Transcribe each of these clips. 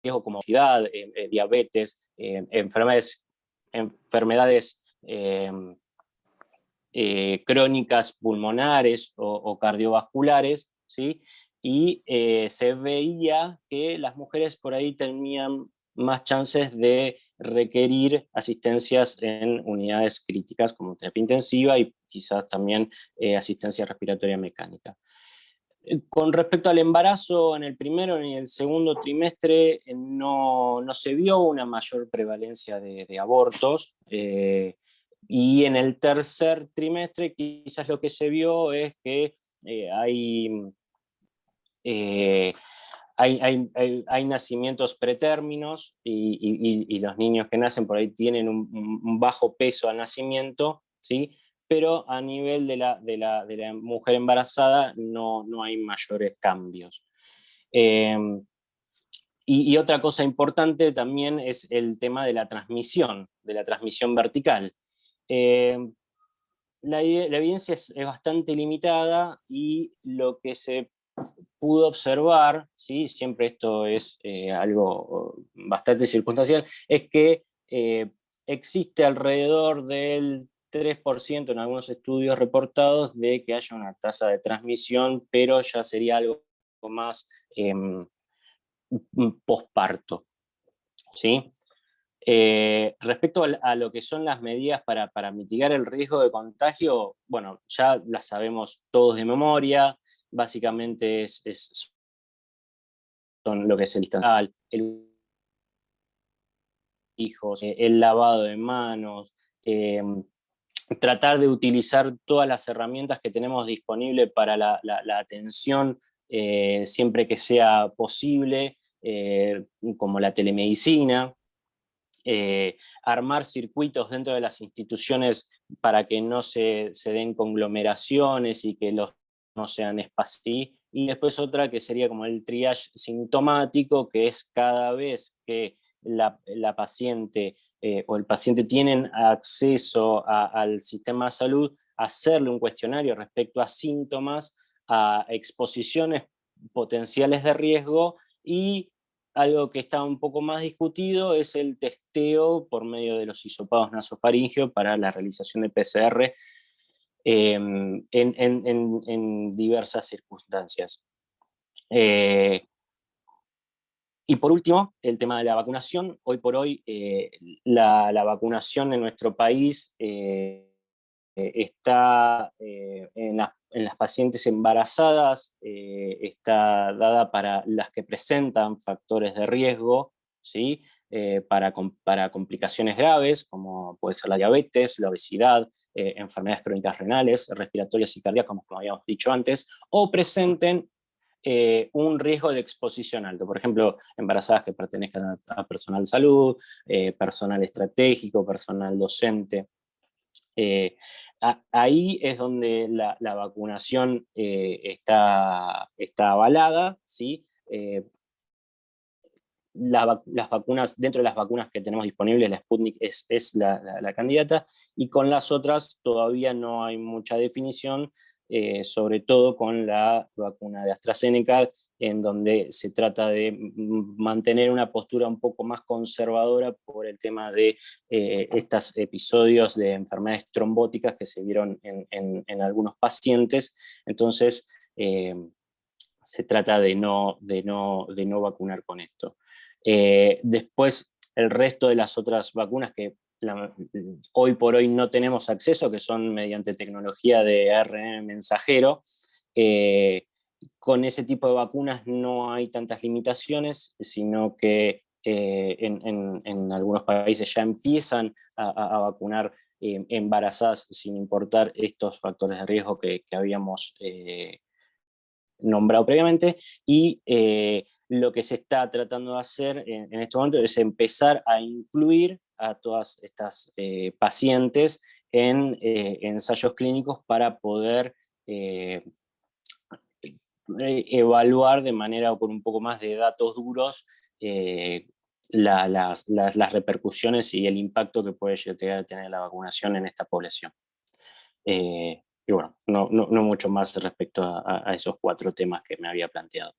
riesgo como obesidad, diabetes, enfermedades crónicas pulmonares o cardiovasculares, ¿sí? Y se veía que las mujeres por ahí tenían más chances de requerir asistencias en unidades críticas como terapia intensiva y quizás también asistencia respiratoria mecánica. Con respecto al embarazo, en el primero y el segundo trimestre no se vio una mayor prevalencia de abortos, y en el tercer trimestre quizás lo que se vio es que eh, hay nacimientos pretérminos y los niños que nacen por ahí tienen un bajo peso al nacimiento, ¿sí? Pero a nivel de la mujer embarazada no hay mayores cambios. Eh, y otra cosa importante también es el tema de la transmisión vertical. Eh, la evidencia es bastante limitada y lo que se pudo observar, ¿sí? Siempre esto es algo bastante circunstancial, es que existe alrededor del 3% en algunos estudios reportados de que haya una tasa de transmisión, pero ya sería algo más posparto, ¿sí? Respecto a lo que son las medidas para mitigar el riesgo de contagio, bueno, ya las sabemos todos de memoria, básicamente son lo que es el distanciamiento, el hijos, el lavado de manos, tratar de utilizar todas las herramientas que tenemos disponibles para la atención siempre que sea posible, como la telemedicina, armar circuitos dentro de las instituciones para que no se den conglomeraciones y que los no sean espacios. Y después otra que sería como el triage sintomático, que es cada vez que la paciente o el paciente tienen acceso al sistema de salud, hacerle un cuestionario respecto a síntomas, a exposiciones potenciales de riesgo, y algo que está un poco más discutido es el testeo por medio de los hisopados nasofaríngeos para la realización de PCR en diversas circunstancias. Y por último, el tema de la vacunación. Hoy por hoy la vacunación en nuestro país está en las pacientes embarazadas, está dada para las que presentan factores de riesgo, ¿sí? Para complicaciones graves, como puede ser la diabetes, la obesidad, enfermedades crónicas renales, respiratorias y cardíacas, como habíamos dicho antes, o presenten un riesgo de exposición alto. Por ejemplo, embarazadas que pertenezcan a personal de salud, personal estratégico, personal docente. Ahí es donde la vacunación está avalada, ¿sí? Las vacunas, dentro de las vacunas que tenemos disponibles, la Sputnik es la candidata, y con las otras todavía no hay mucha definición, sobre todo con la vacuna de AstraZeneca, en donde se trata de mantener una postura un poco más conservadora por el tema de estos episodios de enfermedades trombóticas que se vieron en algunos pacientes. Entonces, se trata de no vacunar con esto. Después, el resto de las otras vacunas que hoy por hoy no tenemos acceso, que son mediante tecnología de ARN mensajero, con ese tipo de vacunas no hay tantas limitaciones, sino que en algunos países ya empiezan a vacunar embarazadas sin importar estos factores de riesgo que habíamos nombrado previamente, y lo que se está tratando de hacer en este momento es empezar a incluir a todas estas pacientes en ensayos clínicos para poder evaluar de manera con un poco más de datos duros las repercusiones y el impacto que puede llegar a tener la vacunación en esta población. Y bueno, no mucho más respecto a esos 4 temas que me había planteado.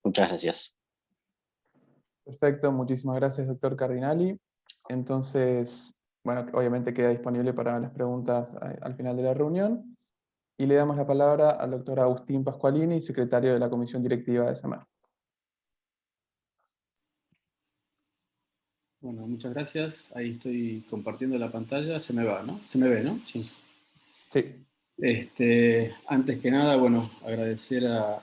Muchas gracias. Perfecto, muchísimas gracias, doctor Cardinali. Entonces, bueno, obviamente queda disponible para las preguntas al final de la reunión. Y le damos la palabra al doctor Agustín Pascualini, secretario de la Comisión Directiva de SAMER. Bueno, muchas gracias. Ahí estoy compartiendo la pantalla. Se me va, ¿no? Se me ve, ¿no? Sí. Sí. Antes que nada, bueno, agradecer a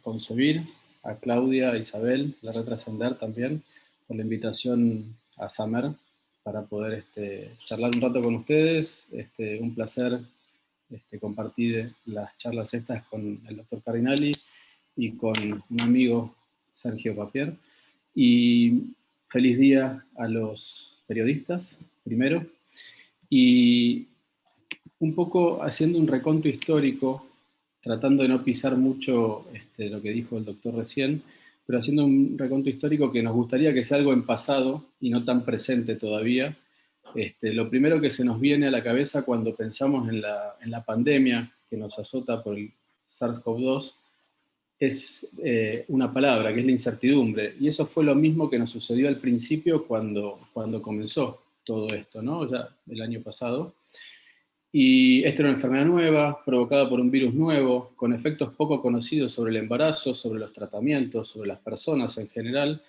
Concebir, a Claudia, a Isabel, la Red Trascender también, por la invitación a SAMER para poder charlar un rato con ustedes. Un placer compartir las charlas estas con el doctor Cardinali y con un amigo, Sergio Papier. Y feliz día a los periodistas, primero. Y un poco haciendo un reconto histórico, tratando de no pisar mucho lo que dijo el doctor recién, pero haciendo un reconto histórico que nos gustaría que sea algo en pasado y no tan presente todavía. Lo primero que se nos viene a la cabeza cuando pensamos en la pandemia que nos azota por el SARS-CoV-2 es una palabra, que es la incertidumbre. Y eso fue lo mismo que nos sucedió al principio cuando comenzó todo esto, ¿no? Ya el año pasado. Y esta era una enfermedad nueva, provocada por un virus nuevo, con efectos poco conocidos sobre el embarazo, sobre los tratamientos, sobre las personas en general,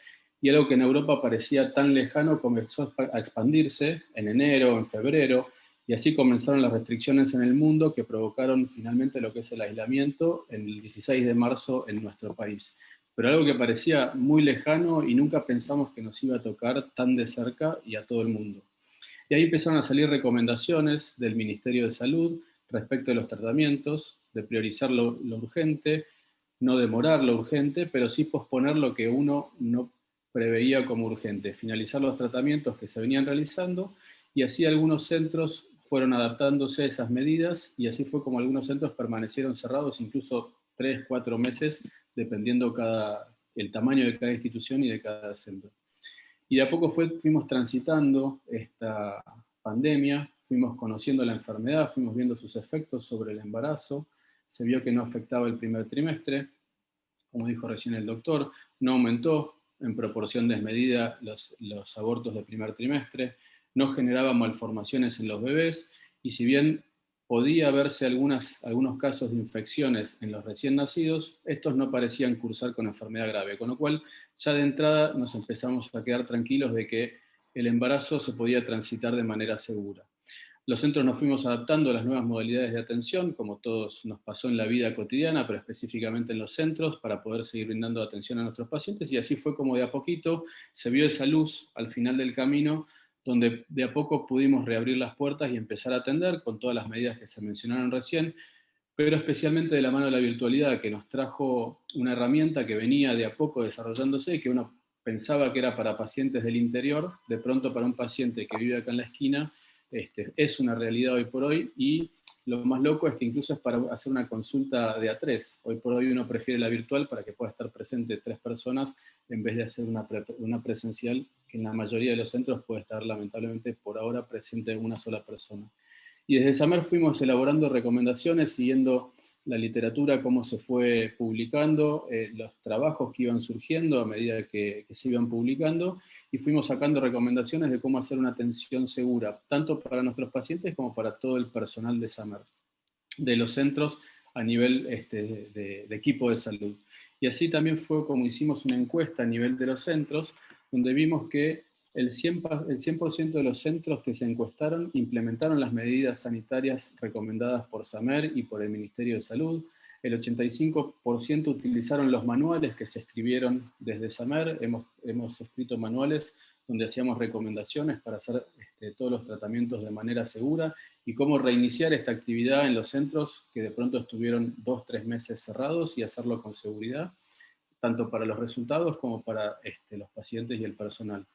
y algo que en Europa parecía tan lejano comenzó a expandirse en enero, en febrero, y así comenzaron las restricciones en el mundo que provocaron finalmente lo que es el aislamiento en el 16 de marzo en nuestro país. Pero algo que parecía muy lejano y nunca pensamos que nos iba a tocar tan de cerca y a todo el mundo. Y ahí empezaron a salir recomendaciones del Ministerio de Salud respecto de los tratamientos, de priorizar lo urgente, no demorar lo urgente, pero sí posponer lo que uno no preveía como urgente, finalizar los tratamientos que se venían realizando, y así algunos centros fueron adaptándose a esas medidas, y así fue como algunos centros permanecieron cerrados incluso 3, 4 meses, dependiendo el tamaño de cada institución y de cada centro. Y de a poco fuimos transitando esta pandemia, fuimos conociendo la enfermedad, fuimos viendo sus efectos sobre el embarazo, se vio que no afectaba el primer trimestre, como dijo recién el doctor, no aumentó en proporción desmedida los abortos de primer trimestre, no generaba malformaciones en los bebés, y si bien podía verse algunos casos de infecciones en los recién nacidos, estos no parecían cursar con enfermedad grave, con lo cual ya de entrada nos empezamos a quedar tranquilos de que el embarazo se podía transitar de manera segura. Los centros nos fuimos adaptando a las nuevas modalidades de atención, como todos nos pasó en la vida cotidiana, pero específicamente en los centros, para poder seguir brindando atención a nuestros pacientes, y así fue como de a poquito se vio esa luz al final del camino, donde de a poco pudimos reabrir las puertas y empezar a atender con todas las medidas que se mencionaron recién, pero especialmente de la mano de la virtualidad, que nos trajo una herramienta que venía de a poco desarrollándose, que uno pensaba que era para pacientes del interior, de pronto para un paciente que vive acá en la esquina, es una realidad hoy por hoy, y lo más loco es que incluso es para hacer una consulta de A3. Hoy por hoy uno prefiere la virtual para que pueda estar presente 3 personas en vez de hacer una presencial, que en la mayoría de los centros puede estar lamentablemente por ahora presente una sola persona. Y desde SAMER fuimos elaborando recomendaciones siguiendo la literatura, cómo se fue publicando, los trabajos que iban surgiendo a medida que se iban publicando, y fuimos sacando recomendaciones de cómo hacer una atención segura, tanto para nuestros pacientes como para todo el personal de SAMER, de los centros a nivel de equipo de salud. Y así también fue como hicimos una encuesta a nivel de los centros, donde vimos que el 100% de los centros que se encuestaron implementaron las medidas sanitarias recomendadas por SAMER y por el Ministerio de Salud. El 85% utilizaron los manuales que se escribieron desde SAMER. Hemos escrito manuales donde hacíamos recomendaciones para hacer todos los tratamientos de manera segura y cómo reiniciar esta actividad en los centros que de pronto estuvieron 2 o 3 meses cerrados, y hacerlo con seguridad, tanto para los resultados como para los pacientes y el personal.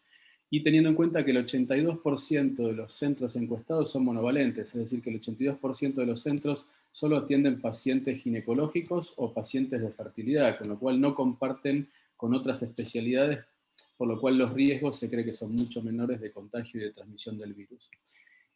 Y teniendo en cuenta que el 82% de los centros encuestados son monovalentes, es decir, que el 82% de los centros solo atienden pacientes ginecológicos o pacientes de fertilidad, con lo cual no comparten con otras especialidades, por lo cual los riesgos se cree que son mucho menores de contagio y de transmisión del virus.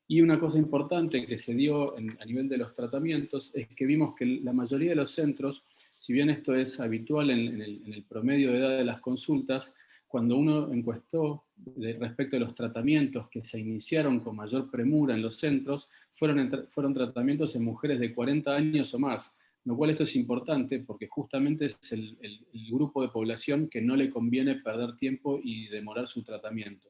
Y una cosa importante que se dio a nivel de los tratamientos es que vimos que la mayoría de los centros, si bien esto es habitual en el promedio de edad de las consultas, cuando uno encuestó respecto de los tratamientos que se iniciaron con mayor premura en los centros, fueron tratamientos en mujeres de 40 años o más, lo cual esto es importante porque justamente es el grupo de población que no le conviene perder tiempo y demorar su tratamiento.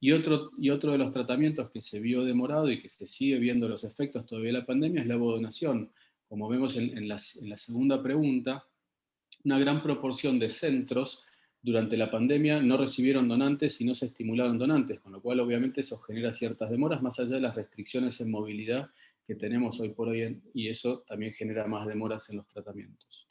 Y otro de los tratamientos que se vio demorado y que se sigue viendo los efectos todavía de la pandemia es la ovodonación. Como vemos en la segunda pregunta, una gran proporción de centros durante la pandemia no recibieron donantes y no se estimularon donantes, con lo cual obviamente eso genera ciertas demoras, más allá de las restricciones en movilidad que tenemos hoy por hoy, y eso también genera más demoras en los tratamientos.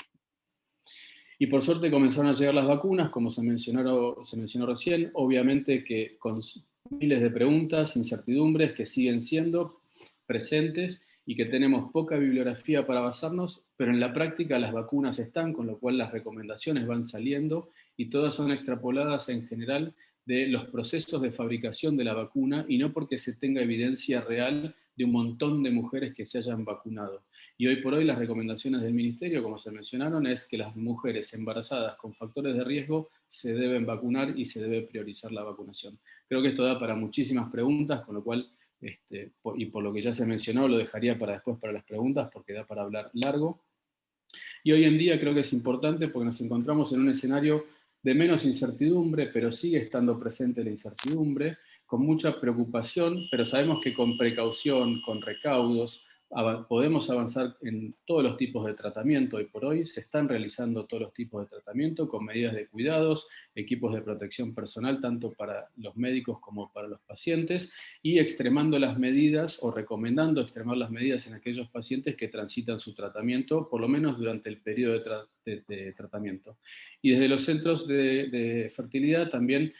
Y por suerte comenzaron a llegar las vacunas, como se mencionó recién, obviamente que con miles de preguntas, incertidumbres que siguen siendo presentes y que tenemos poca bibliografía para basarnos, pero en la práctica las vacunas están, con lo cual las recomendaciones van saliendo y todas son extrapoladas en general de los procesos de fabricación de la vacuna y no porque se tenga evidencia real de un montón de mujeres que se hayan vacunado. Y hoy por hoy las recomendaciones del Ministerio, como se mencionaron, es que las mujeres embarazadas con factores de riesgo se deben vacunar y se debe priorizar la vacunación. Creo que esto da para muchísimas preguntas, con lo cual, y por lo que ya se mencionó, lo dejaría para después para las preguntas, porque da para hablar largo. Y hoy en día creo que es importante porque nos encontramos en un escenario de menos incertidumbre, pero sigue estando presente la incertidumbre, con mucha preocupación, pero sabemos que con precaución, con recaudos, podemos avanzar en todos los tipos de tratamiento. Hoy por hoy se están realizando todos los tipos de tratamiento con medidas de cuidados, equipos de protección personal, tanto para los médicos como para los pacientes, y extremando las medidas o recomendando extremar las medidas en aquellos pacientes que transitan su tratamiento, por lo menos durante el periodo de tratamiento. Y desde los centros de fertilidad también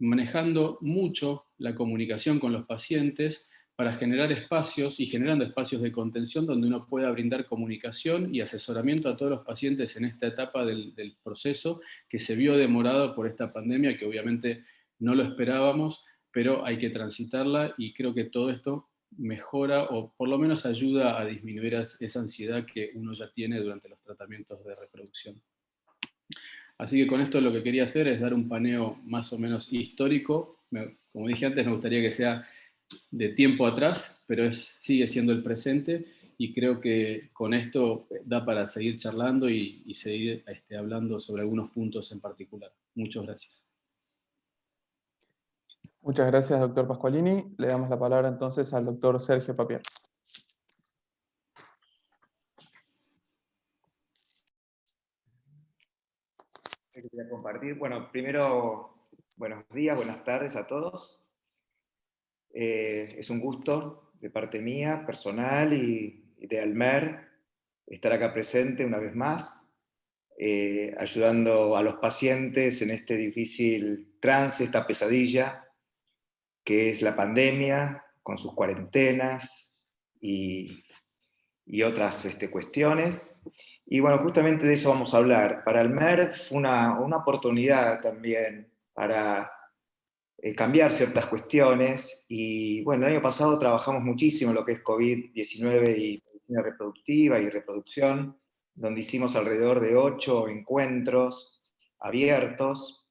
manejando mucho la comunicación con los pacientes para generar espacios y generando espacios de contención donde uno pueda brindar comunicación y asesoramiento a todos los pacientes en esta etapa del proceso que se vio demorado por esta pandemia, que obviamente no lo esperábamos, pero hay que transitarla y creo que todo esto mejora o por lo menos ayuda a disminuir esa ansiedad que uno ya tiene durante los tratamientos de reproducción. Así que con esto lo que quería hacer es dar un paneo más o menos histórico. Como dije antes, me gustaría que sea de tiempo atrás, pero sigue siendo el presente, y creo que con esto da para seguir charlando y seguir hablando sobre algunos puntos en particular. Muchas gracias. Muchas gracias, doctor Pasqualini. Le damos la palabra entonces al doctor Sergio Papier. Quería compartir. Bueno, primero, buenos días, buenas tardes a todos. Es un gusto de parte mía, personal y de Almer, estar acá presente una vez más, ayudando a los pacientes en este difícil trance, esta pesadilla, que es la pandemia, con sus cuarentenas y otras cuestiones. Y bueno, justamente de eso vamos a hablar. Para Almer fue una oportunidad también para cambiar ciertas cuestiones. Y bueno, el año pasado trabajamos muchísimo en lo que es COVID-19 y medicina reproductiva y reproducción, donde hicimos alrededor de 8 encuentros abiertos,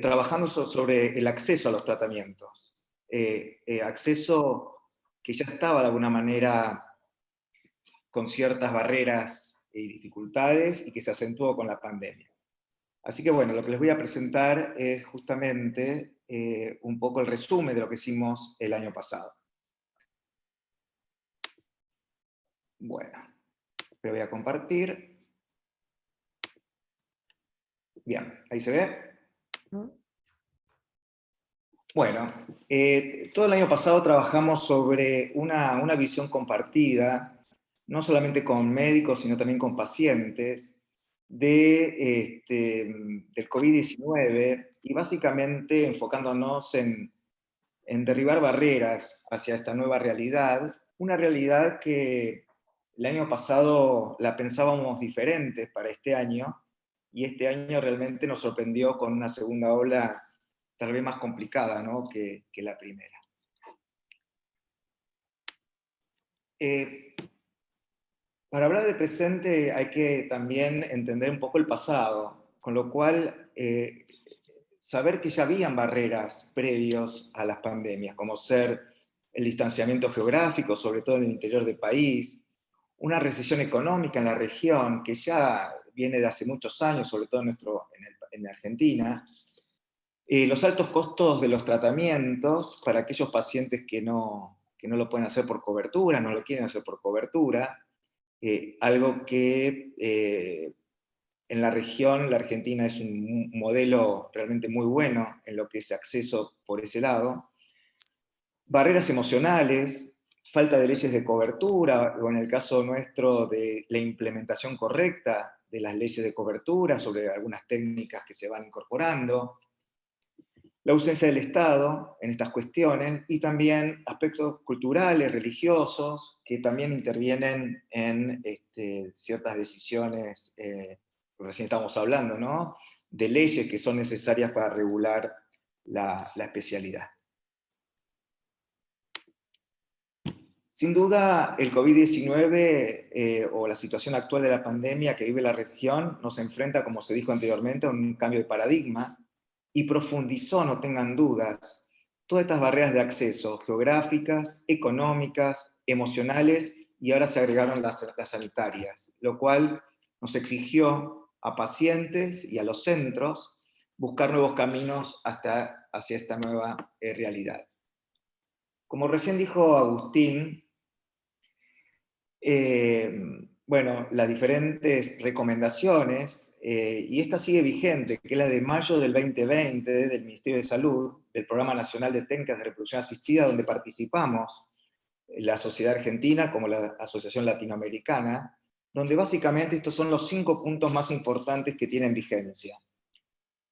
trabajando sobre el acceso a los tratamientos. Acceso que ya estaba de alguna manera con ciertas barreras y dificultades y que se acentuó con la pandemia. Así que bueno, lo que les voy a presentar es justamente un poco el resumen de lo que hicimos el año pasado. Bueno, lo voy a compartir. Bien, ahí se ve. Bueno, todo el año pasado trabajamos sobre una visión compartida, no solamente con médicos, sino también con pacientes, del COVID-19, y básicamente enfocándonos en derribar barreras hacia esta nueva realidad, una realidad que el año pasado la pensábamos diferente para este año, y este año realmente nos sorprendió con una segunda ola tal vez más complicada, ¿no?, que la primera. Para hablar de presente hay que también entender un poco el pasado, con lo cual saber que ya habían barreras previos a las pandemias, como ser el distanciamiento geográfico, sobre todo en el interior del país, una recesión económica en la región, que ya viene de hace muchos años, sobre todo en Argentina, los altos costos de los tratamientos para aquellos pacientes que no lo pueden hacer por cobertura, no lo quieren hacer por cobertura, algo que en la región, la Argentina es un modelo realmente muy bueno en lo que es acceso por ese lado. Barreras emocionales, falta de leyes de cobertura, o en el caso nuestro de la implementación correcta de las leyes de cobertura sobre algunas técnicas que se van incorporando, la ausencia del Estado en estas cuestiones, y también aspectos culturales, religiosos, que también intervienen en ciertas decisiones, recién estamos hablando, ¿no?, de leyes que son necesarias para regular la especialidad. Sin duda, el COVID-19 o la situación actual de la pandemia que vive la región nos enfrenta, como se dijo anteriormente, a un cambio de paradigma y profundizó, no tengan dudas, todas estas barreras de acceso geográficas, económicas, emocionales, y ahora se agregaron las sanitarias, lo cual nos exigió a pacientes y a los centros buscar nuevos caminos hacia esta nueva realidad. Como recién dijo Agustín, bueno, las diferentes recomendaciones, y esta sigue vigente, que es la de mayo del 2020 del Ministerio de Salud, del Programa Nacional de Técnicas de Reproducción Asistida, donde participamos la Sociedad Argentina como la Asociación Latinoamericana, donde básicamente estos son los 5 puntos más importantes que tienen vigencia.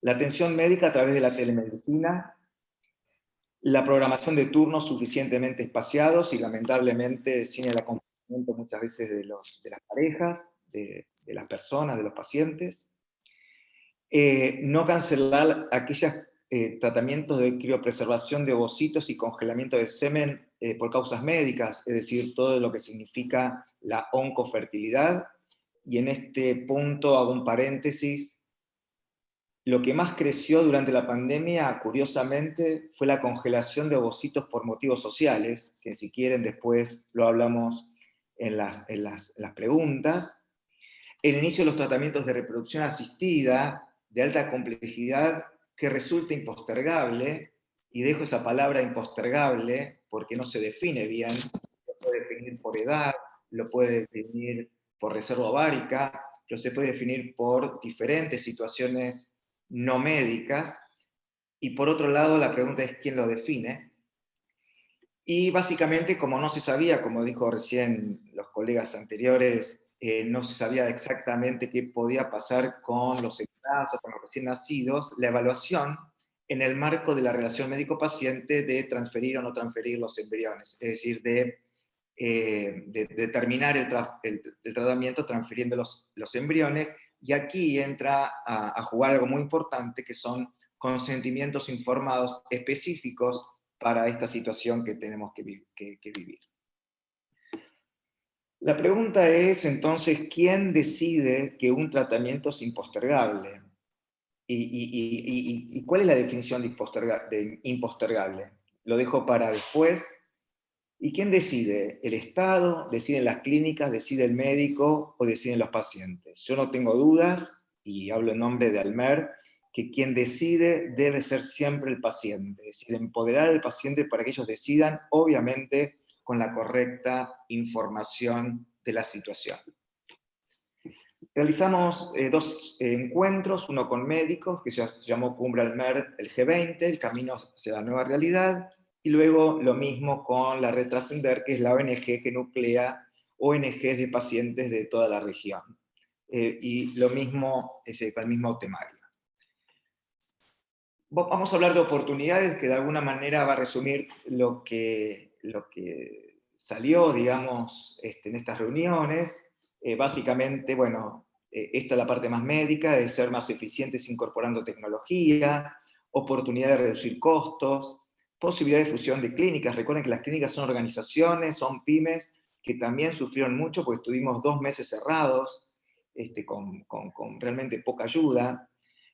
La atención médica a través de la telemedicina, la programación de turnos suficientemente espaciados y lamentablemente sin el acompañamiento muchas veces de las parejas, de las personas, de los pacientes. No cancelar aquellos tratamientos de criopreservación de ovocitos y congelamiento de semen por causas médicas, es decir, todo lo que significa la oncofertilidad. Y en este punto hago un paréntesis. Lo que más creció durante la pandemia, curiosamente, fue la congelación de ovocitos por motivos sociales, que si quieren después lo hablamos en las preguntas. El inicio de los tratamientos de reproducción asistida, de alta complejidad, que resulta impostergable, y dejo esa palabra impostergable porque no se define bien, lo puede definir por edad, lo puede definir por reserva ovárica, pero se puede definir por diferentes situaciones no médicas, y por otro lado la pregunta es quién lo define. Y básicamente, como no se sabía, como dijo recién los colegas anteriores, no se sabía exactamente qué podía pasar con los embarazos, con los recién nacidos, la evaluación en el marco de la relación médico-paciente de transferir o no transferir los embriones, es decir, de terminar el tratamiento transfiriendo los embriones, y aquí entra a jugar algo muy importante, que son consentimientos informados específicos para esta situación que tenemos que vivir. La pregunta es, entonces, ¿quién decide que un tratamiento es impostergable? ¿Y cuál es la definición de impostergable? Lo dejo para después. ¿Y quién decide? ¿El Estado? ¿Deciden las clínicas? ¿Decide el médico? ¿O deciden los pacientes? Yo no tengo dudas, y hablo en nombre de Almer, que quien decide debe ser siempre el paciente. Es decir, empoderar al paciente para que ellos decidan, obviamente, con la correcta información de la situación. Realizamos 2 encuentros, uno con médicos, que se llamó Cumbre Almer el G20, el camino hacia la nueva realidad, y luego lo mismo con la Red Trascender, que es la ONG que nuclea ONGs de pacientes de toda la región. Y lo mismo con el mismo temario. Vamos a hablar de oportunidades, que de alguna manera va a resumir lo que salió, digamos, en estas reuniones. Básicamente, bueno, esta es la parte más médica, de ser más eficientes incorporando tecnología, oportunidad de reducir costos, posibilidad de fusión de clínicas. Recuerden que las clínicas son organizaciones, son pymes, que también sufrieron mucho porque estuvimos 2 meses cerrados, con realmente poca ayuda.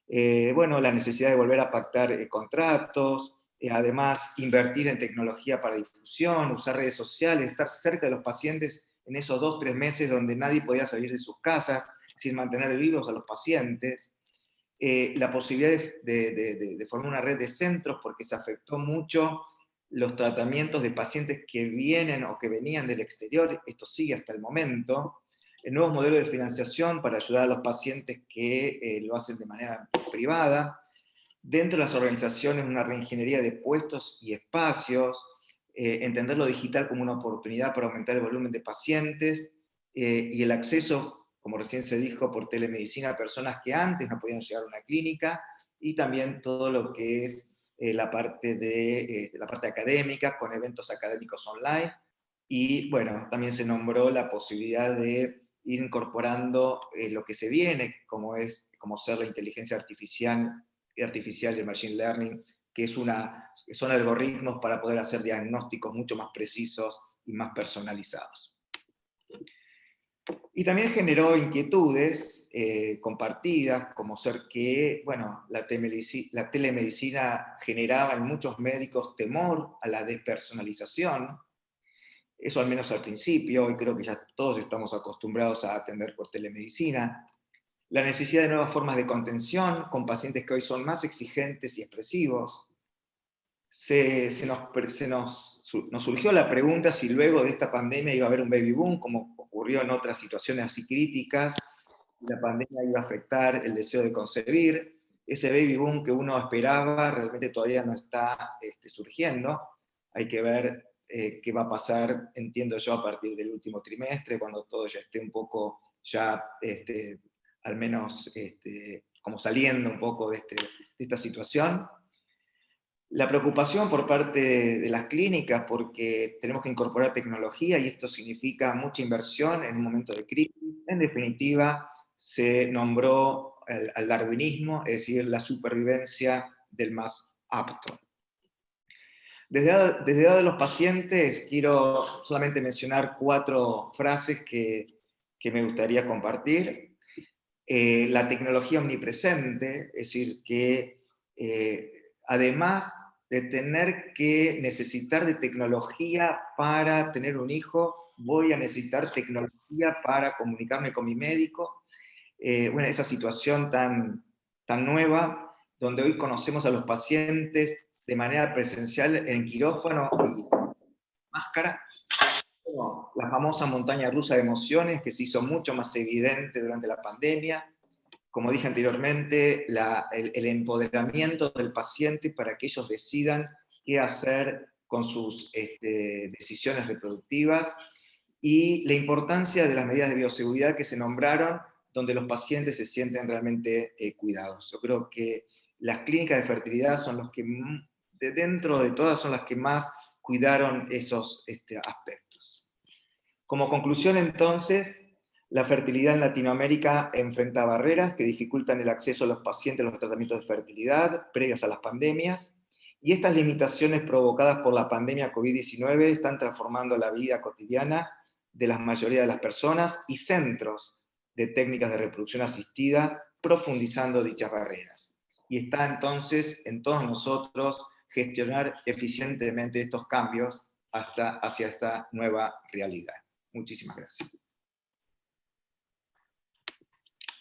Bueno, la necesidad de volver a pactar contratos, además invertir en tecnología para difusión, usar redes sociales, estar cerca de los pacientes en esos 2-3 meses donde nadie podía salir de sus casas, sin mantener vivos a los pacientes. La posibilidad de formar una red de centros, porque se afectó mucho los tratamientos de pacientes que vienen o que venían del exterior, esto sigue hasta el momento. Nuevos modelos de financiación para ayudar a los pacientes que lo hacen de manera privada. Dentro de las organizaciones, una reingeniería de puestos y espacios, entender lo digital como una oportunidad para aumentar el volumen de pacientes, y el acceso, como recién se dijo, por telemedicina a personas que antes no podían llegar a una clínica, y también todo lo que es la parte académica, con eventos académicos online, y bueno, también se nombró la posibilidad de ir incorporando lo que se viene, como ser la inteligencia artificial y el machine learning, que son algoritmos para poder hacer diagnósticos mucho más precisos y más personalizados. Y también generó inquietudes compartidas, como ser que, bueno, la telemedicina generaba en muchos médicos temor a la despersonalización. Eso al menos al principio, y creo que ya todos estamos acostumbrados a atender por telemedicina. La necesidad de nuevas formas de contención con pacientes que hoy son más exigentes y expresivos. Nos surgió la pregunta si luego de esta pandemia iba a haber un baby boom, como ocurrió en otras situaciones así críticas, y la pandemia iba a afectar el deseo de concebir. Ese baby boom que uno esperaba realmente todavía no está surgiendo. Hay que ver qué va a pasar, entiendo yo, a partir del último trimestre, cuando todo ya esté un poco, ya al menos como saliendo un poco de esta situación. La preocupación por parte de las clínicas, porque tenemos que incorporar tecnología y esto significa mucha inversión en un momento de crisis. En definitiva, se nombró al darwinismo, es decir, la supervivencia del más apto. Desde el lado de los pacientes, quiero solamente mencionar 4 frases que me gustaría compartir. La tecnología omnipresente, es decir, que además de tener que necesitar de tecnología para tener un hijo, voy a necesitar tecnología para comunicarme con mi médico. Bueno, esa situación tan nueva, donde hoy conocemos a los pacientes de manera presencial en quirófano y máscara. La famosa montaña rusa de emociones que se hizo mucho más evidente durante la pandemia. Como dije anteriormente, el empoderamiento del paciente para que ellos decidan qué hacer con sus decisiones reproductivas, y la importancia de las medidas de bioseguridad que se nombraron, donde los pacientes se sienten realmente cuidados. Yo creo que las clínicas de fertilidad son los que, dentro de todas, son las que más cuidaron esos aspectos. Como conclusión, entonces, la fertilidad en Latinoamérica enfrenta barreras que dificultan el acceso a los pacientes a los tratamientos de fertilidad previos a las pandemias, y estas limitaciones provocadas por la pandemia COVID-19 están transformando la vida cotidiana de la mayoría de las personas y centros de técnicas de reproducción asistida, profundizando dichas barreras. Y está entonces en todos nosotros gestionar eficientemente estos cambios hacia esta nueva realidad. Muchísimas gracias.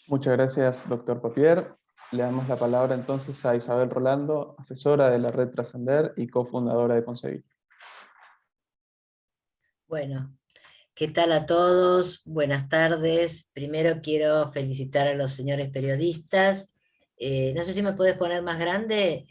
Muchas gracias, doctor Papier. Le damos la palabra entonces a Isabel Rolando, asesora de la Red Trascender y cofundadora de Concebir. Bueno, ¿qué tal a todos? Buenas tardes. Primero quiero felicitar a los señores periodistas. No sé si me puedes poner más grande.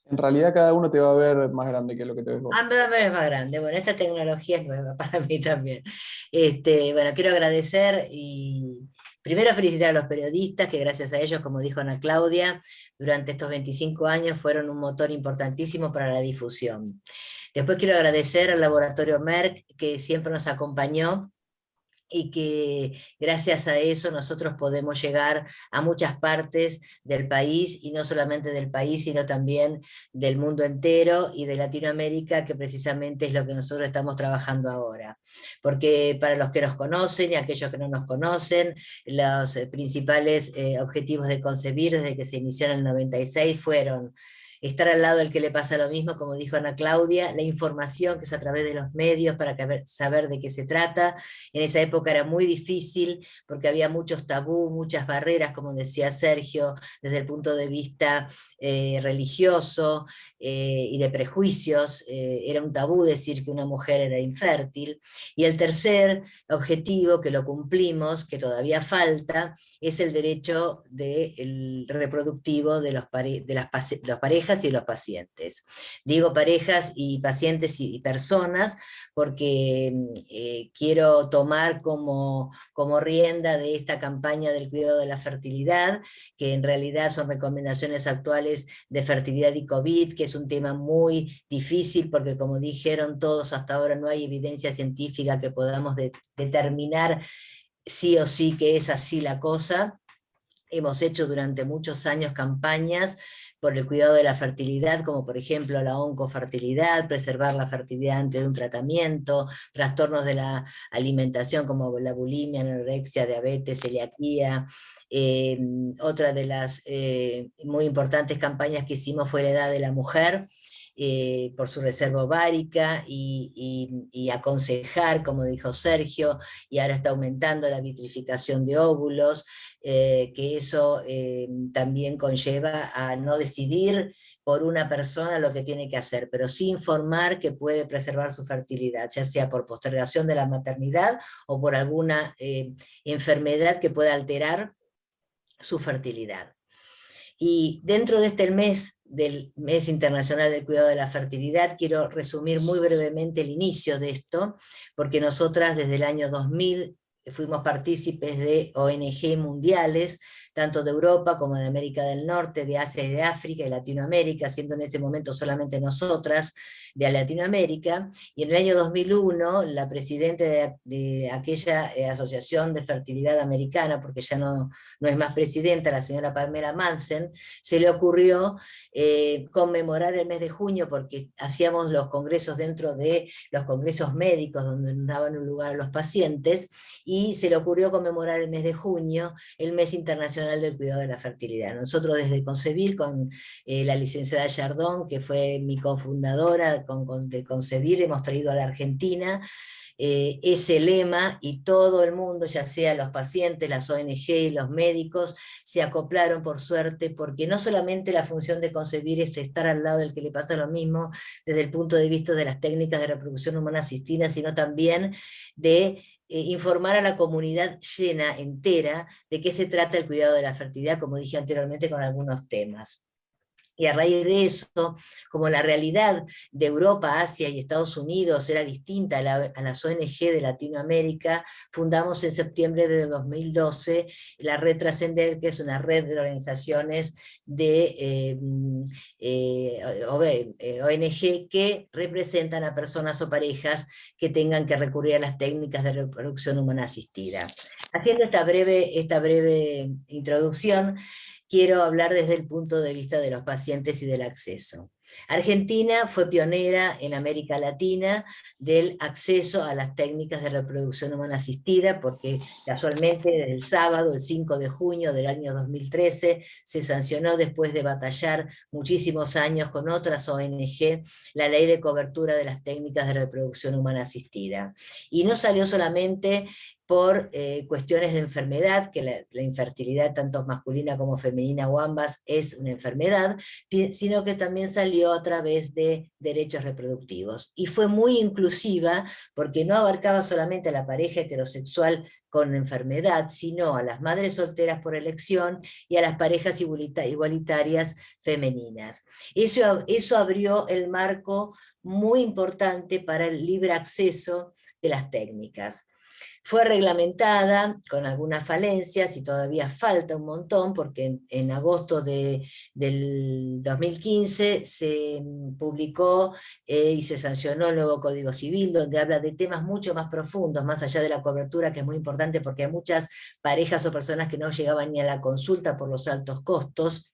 En realidad cada uno te va a ver más grande que lo que te ves vos. Me va a ver más grande. Bueno, esta tecnología es nueva para mí también. Bueno, quiero agradecer y primero felicitar a los periodistas, que gracias a ellos, como dijo Ana Claudia, durante estos 25 años fueron un motor importantísimo para la difusión. Después quiero agradecer al laboratorio Merck, que siempre nos acompañó y que gracias a eso nosotros podemos llegar a muchas partes del país, y no solamente del país, sino también del mundo entero y de Latinoamérica, que precisamente es lo que nosotros estamos trabajando ahora. Porque para los que nos conocen y aquellos que no nos conocen, los principales objetivos de Concebir desde que se inició en el 96 fueron estar al lado del que le pasa lo mismo, como dijo Ana Claudia, la información que es a través de los medios para saber de qué se trata. En esa época era muy difícil porque había muchos tabú, muchas barreras, como decía Sergio, desde el punto de vista religioso y de prejuicios. Era un tabú decir que una mujer era infértil. Y el tercer objetivo, que lo cumplimos, que todavía falta, es el derecho reproductivo de los parejas y los pacientes. Digo parejas y pacientes y personas porque quiero tomar como rienda de esta campaña del cuidado de la fertilidad, que en realidad son recomendaciones actuales de fertilidad y COVID, que es un tema muy difícil porque, como dijeron todos, hasta ahora no hay evidencia científica que podamos determinar sí o sí que es así la cosa. Hemos hecho durante muchos años campañas por el cuidado de la fertilidad, como por ejemplo la oncofertilidad, preservar la fertilidad antes de un tratamiento, trastornos de la alimentación como la bulimia, anorexia, diabetes, celiaquía. Otra de las muy importantes campañas que hicimos fue la edad de la mujer, por su reserva ovárica, y aconsejar, como dijo Sergio, y ahora está aumentando la vitrificación de óvulos, que eso también conlleva a no decidir por una persona lo que tiene que hacer, pero sí informar que puede preservar su fertilidad, ya sea por postergación de la maternidad o por alguna enfermedad que pueda alterar su fertilidad. Y dentro de este del Mes Internacional del Cuidado de la Fertilidad, quiero resumir muy brevemente el inicio de esto, porque nosotras desde el año 2000 fuimos partícipes de ONG mundiales, tanto de Europa como de América del Norte, de Asia y de África y Latinoamérica, siendo en ese momento solamente nosotras de Latinoamérica, y en el año 2001 la presidenta de aquella Asociación de Fertilidad Americana, porque ya no es más presidenta, la señora Pamela Manson, se le ocurrió conmemorar el mes de junio, porque hacíamos los congresos dentro de los congresos médicos, donde daban un lugar a los pacientes, y se le ocurrió conmemorar el mes de junio, el Mes Internacional del Cuidado de la Fertilidad. Nosotros desde Concebir, con la licenciada Yardón, que fue mi cofundadora de Concebir, hemos traído a la Argentina ese lema, y todo el mundo, ya sea los pacientes, las ONG y los médicos, se acoplaron por suerte, porque no solamente la función de Concebir es estar al lado del que le pasa lo mismo desde el punto de vista de las técnicas de reproducción humana asistida, sino también de informar a la comunidad llena, entera, de qué se trata el cuidado de la fertilidad, como dije anteriormente, con algunos temas. Y a raíz de eso, como la realidad de Europa, Asia y Estados Unidos era distinta a las ONG de Latinoamérica, fundamos en septiembre de 2012 la Red Trascender, que es una red de organizaciones de ONG que representan a personas o parejas que tengan que recurrir a las técnicas de reproducción humana asistida. Haciendo esta breve introducción, quiero hablar desde el punto de vista de los pacientes y del acceso. Argentina fue pionera en América Latina del acceso a las técnicas de reproducción humana asistida, porque casualmente el sábado, el 5 de junio del año 2013, se sancionó, después de batallar muchísimos años con otras ONG, la ley de cobertura de las técnicas de reproducción humana asistida. Y no salió solamente por cuestiones de enfermedad, que la infertilidad tanto masculina como femenina o ambas es una enfermedad, sino que también salió a través de derechos reproductivos. Y fue muy inclusiva porque no abarcaba solamente a la pareja heterosexual con enfermedad, sino a las madres solteras por elección y a las parejas igualitarias femeninas. Eso abrió el marco muy importante para el libre acceso de las técnicas. Fue reglamentada con algunas falencias y todavía falta un montón, porque en agosto del 2015 se publicó y se sancionó el nuevo Código Civil, donde habla de temas mucho más profundos, más allá de la cobertura, que es muy importante porque hay muchas parejas o personas que no llegaban ni a la consulta por los altos costos.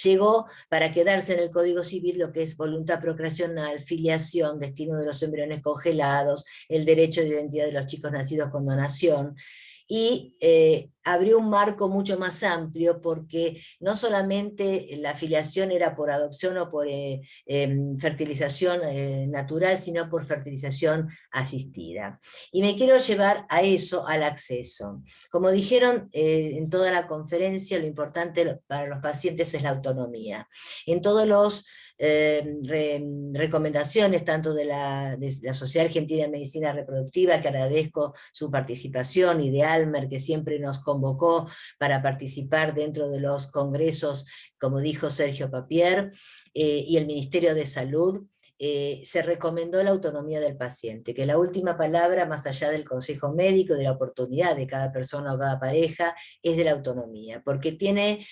Llegó para quedarse en el Código Civil lo que es voluntad procreacional, filiación, destino de los embriones congelados, el derecho de identidad de los chicos nacidos con donación, y abrió un marco mucho más amplio, porque no solamente la filiación era por adopción o por fertilización natural, sino por fertilización asistida. Y me quiero llevar a eso, al acceso. Como dijeron en toda la conferencia, lo importante para los pacientes es la autonomía. En todos los recomendaciones, tanto de la Sociedad Argentina de Medicina Reproductiva, que agradezco su participación, y de Almer, que siempre nos convocó para participar dentro de los congresos, como dijo Sergio Papier, y el Ministerio de Salud, se recomendó la autonomía del paciente, que la última palabra, más allá del consejo médico, de la oportunidad de cada persona o cada pareja, es de la autonomía, porque tiene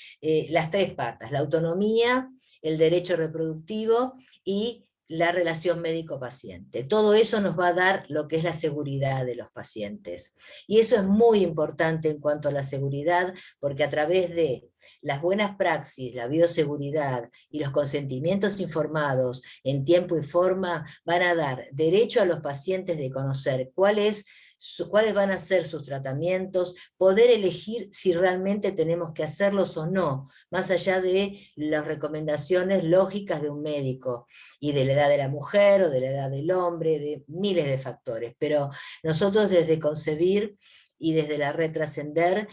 las tres patas: la autonomía, el derecho reproductivo y la relación médico-paciente. Todo eso nos va a dar lo que es la seguridad de los pacientes. Y eso es muy importante en cuanto a la seguridad, porque a través de las buenas praxis, la bioseguridad y los consentimientos informados en tiempo y forma van a dar derecho a los pacientes de conocer cuáles van a ser sus tratamientos, poder elegir si realmente tenemos que hacerlos o no, más allá de las recomendaciones lógicas de un médico, y de la edad de la mujer o de la edad del hombre, de miles de factores. Pero nosotros desde Concebir y desde la red Trascender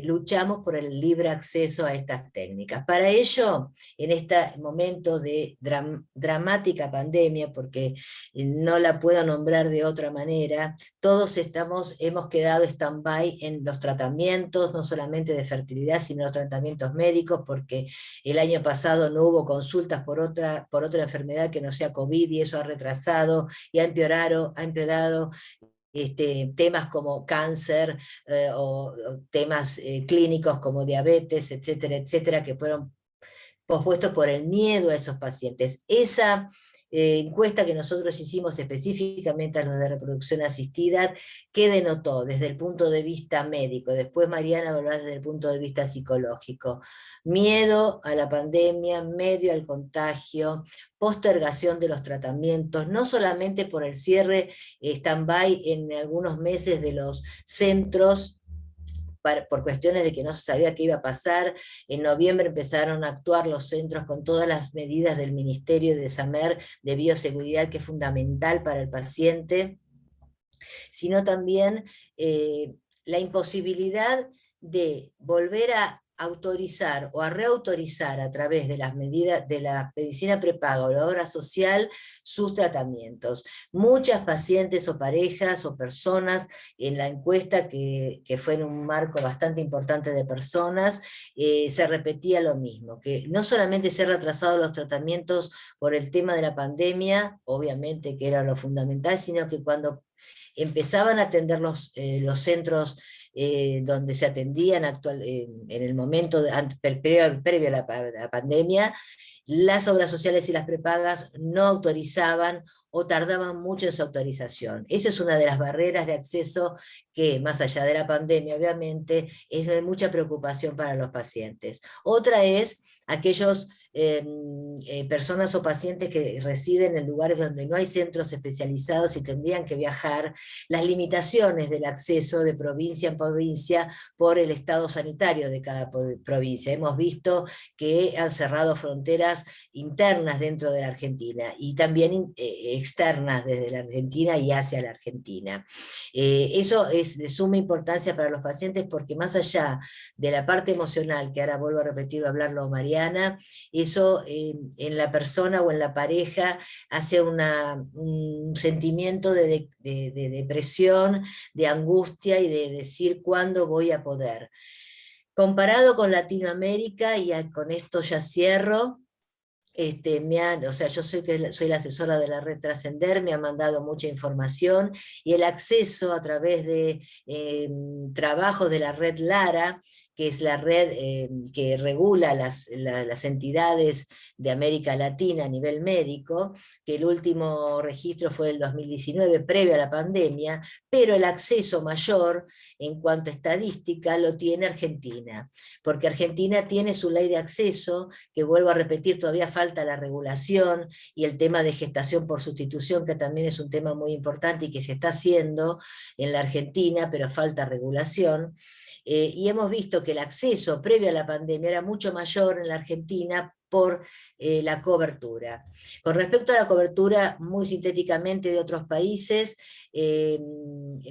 luchamos por el libre acceso a estas técnicas. Para ello, en este momento de dramática pandemia, porque no la puedo nombrar de otra manera, todos hemos quedado stand-by en los tratamientos, no solamente de fertilidad, sino los tratamientos médicos, porque el año pasado no hubo consultas por otra enfermedad que no sea COVID, y eso ha retrasado y ha empeorado temas como cáncer o temas clínicos como diabetes, etcétera, etcétera, que fueron pospuestos por el miedo a esos pacientes. Esa encuesta que nosotros hicimos específicamente a los de reproducción asistida, ¿qué denotó desde el punto de vista médico? Después Mariana hablará desde el punto de vista psicológico. Miedo a la pandemia, miedo al contagio, postergación de los tratamientos, no solamente por el cierre stand-by en algunos meses de los centros, por cuestiones de que no se sabía qué iba a pasar. En noviembre empezaron a actuar los centros con todas las medidas del Ministerio de SAMER de bioseguridad, que es fundamental para el paciente, sino también la imposibilidad de volver a autorizar o a reautorizar a través de las medidas de la medicina prepaga o la obra social sus tratamientos. Muchas pacientes o parejas o personas en la encuesta, que fue en un marco bastante importante de personas, se repetía lo mismo, que no solamente se han retrasado los tratamientos por el tema de la pandemia, obviamente que era lo fundamental, sino que cuando empezaban a atender los centros donde se atendían en el momento previo a la pandemia, las obras sociales y las prepagas no autorizaban o tardaban mucho en su autorización. Esa es una de las barreras de acceso que, más allá de la pandemia, obviamente, es de mucha preocupación para los pacientes. Otra es aquellos personas o pacientes que residen en lugares donde no hay centros especializados y tendrían que viajar, las limitaciones del acceso de provincia en provincia por el estado sanitario de cada provincia. Hemos visto que han cerrado fronteras internas dentro de la Argentina y también externas desde la Argentina y hacia la Argentina. Eso es de suma importancia para los pacientes, porque más allá de la parte emocional, que ahora vuelvo a repetir, a hablarlo Mariana, eso en la persona o en la pareja hace un sentimiento de depresión, de angustia y de decir cuándo voy a poder. Comparado con Latinoamérica, y con esto ya cierro, o sea, yo soy la asesora de la red Trascender, me han mandado mucha información, y el acceso a través de trabajos de la red LARA, que es la red que regula las entidades de América Latina a nivel médico, que el último registro fue del 2019, previo a la pandemia, pero el acceso mayor en cuanto a estadística lo tiene Argentina, porque Argentina tiene su ley de acceso, que vuelvo a repetir, todavía falta la regulación, y el tema de gestación por sustitución, que también es un tema muy importante y que se está haciendo en la Argentina, pero falta regulación. Y hemos visto que el acceso previo a la pandemia era mucho mayor en la Argentina por la cobertura. Con respecto a la cobertura, muy sintéticamente, de otros países,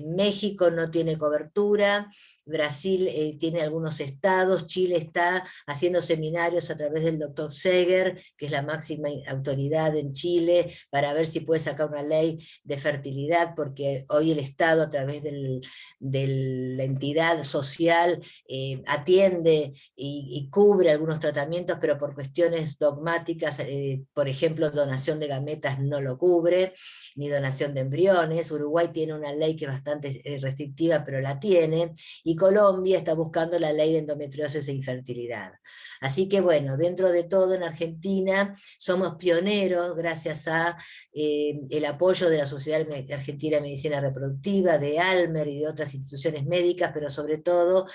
México no tiene cobertura, Brasil tiene algunos estados, Chile está haciendo seminarios a través del doctor Seger, que es la máxima autoridad en Chile, para ver si puede sacar una ley de fertilidad, porque hoy el Estado, a través de la entidad social, atiende y cubre algunos tratamientos, pero por cuestiones dogmáticas, por ejemplo, donación de gametas no lo cubre, ni donación de embriones. Uruguay tiene una ley que es bastante restrictiva, pero la tiene, y Colombia está buscando la ley de endometriosis e infertilidad. Así que bueno, dentro de todo en Argentina somos pioneros gracias a el apoyo de la Sociedad Argentina de Medicina Reproductiva, de ALMER y de otras instituciones médicas, pero sobre todo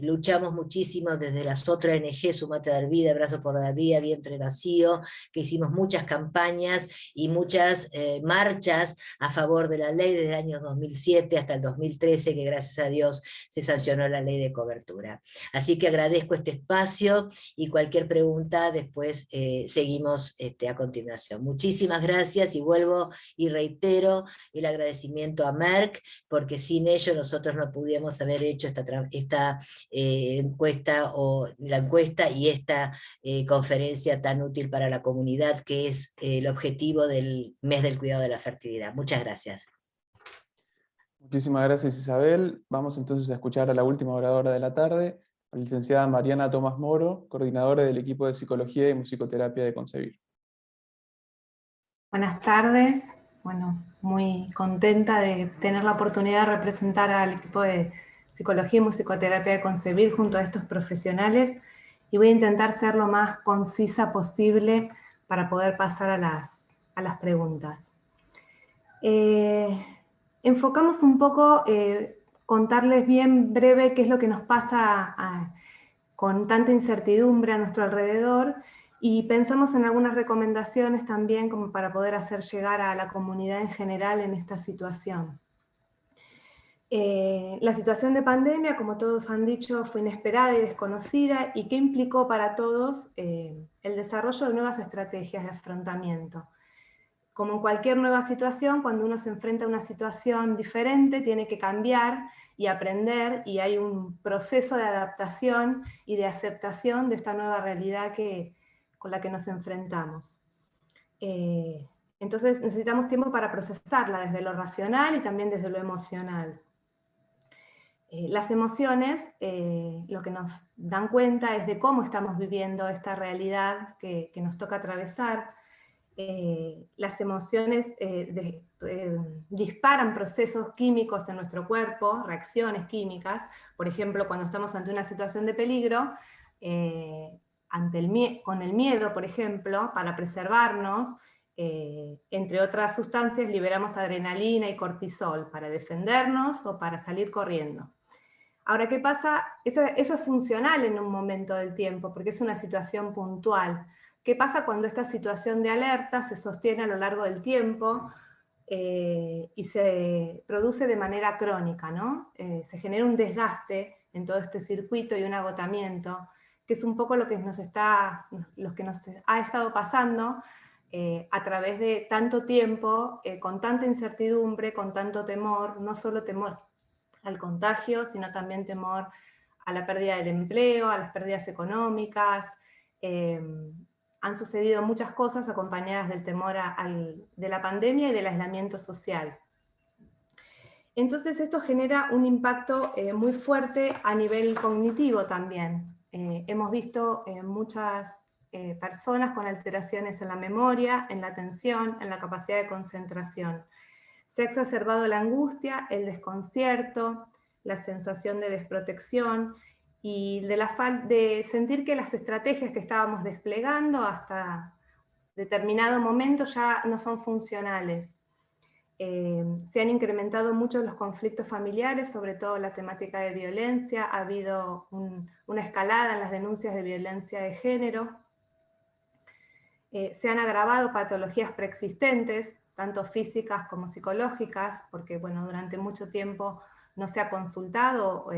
luchamos muchísimo desde las otras ONG, Sumate a Dar Vida, Abrazo por Dar Vida, Vientre Vacío, que hicimos muchas campañas y muchas marchas a favor de la ley desde el año 2007 hasta el 2013, que gracias a Dios se sancionó la ley de cobertura. Así que agradezco este espacio, y cualquier pregunta después seguimos a continuación. Muchísimas gracias, y vuelvo y reitero el agradecimiento a Merck, porque sin ello nosotros no pudiéramos haber hecho esta encuesta, o la encuesta y esta conferencia tan útil para la comunidad, que es el objetivo del mes del cuidado de la fertilidad. Muchas gracias. Muchísimas gracias, Isabel. Vamos entonces a escuchar a la última oradora de la tarde, la licenciada Mariana Tomás Moro, coordinadora del equipo de Psicología y Musicoterapia de Concebir. Buenas tardes. Bueno, muy contenta de tener la oportunidad de representar al equipo de Psicología y Musicoterapia de Concebir junto a estos profesionales, y voy a intentar ser lo más concisa posible para poder pasar a las preguntas. Enfocamos un poco, contarles bien breve qué es lo que nos pasa con tanta incertidumbre a nuestro alrededor, y pensamos en algunas recomendaciones también como para poder hacer llegar a la comunidad en general en esta situación. La situación de pandemia, como todos han dicho, fue inesperada y desconocida, y que implicó para todos el desarrollo de nuevas estrategias de afrontamiento. Como en cualquier nueva situación, cuando uno se enfrenta a una situación diferente, tiene que cambiar y aprender, y hay un proceso de adaptación y de aceptación de esta nueva realidad con la que nos enfrentamos. Entonces necesitamos tiempo para procesarla desde lo racional y también desde lo emocional. Las emociones lo que nos dan cuenta es de cómo estamos viviendo esta realidad que nos toca atravesar. Las emociones disparan procesos químicos en nuestro cuerpo, reacciones químicas. Por ejemplo, cuando estamos ante una situación de peligro, con el miedo, por ejemplo, para preservarnos, entre otras sustancias, liberamos adrenalina y cortisol para defendernos o para salir corriendo. Ahora, ¿qué pasa? Eso es funcional en un momento del tiempo, porque es una situación puntual. ¿Qué pasa cuando esta situación de alerta se sostiene a lo largo del tiempo y se produce de manera crónica, ¿no? Se genera un desgaste en todo este circuito y un agotamiento, que es un poco lo que nos ha estado pasando a través de tanto tiempo, con tanta incertidumbre, con tanto temor, no solo temor al contagio, sino también temor a la pérdida del empleo, a las pérdidas económicas. Han sucedido muchas cosas acompañadas del temor de la pandemia y del aislamiento social. Entonces esto genera un impacto muy fuerte a nivel cognitivo también. Hemos visto muchas personas con alteraciones en la memoria, en la atención, en la capacidad de concentración. Se ha exacerbado la angustia, el desconcierto, la sensación de desprotección y de sentir que las estrategias que estábamos desplegando hasta determinado momento ya no son funcionales. Se han incrementado mucho los conflictos familiares, sobre todo la temática de violencia, ha habido una escalada en las denuncias de violencia de género, se han agravado patologías preexistentes, tanto físicas como psicológicas, porque bueno, durante mucho tiempo no se ha consultado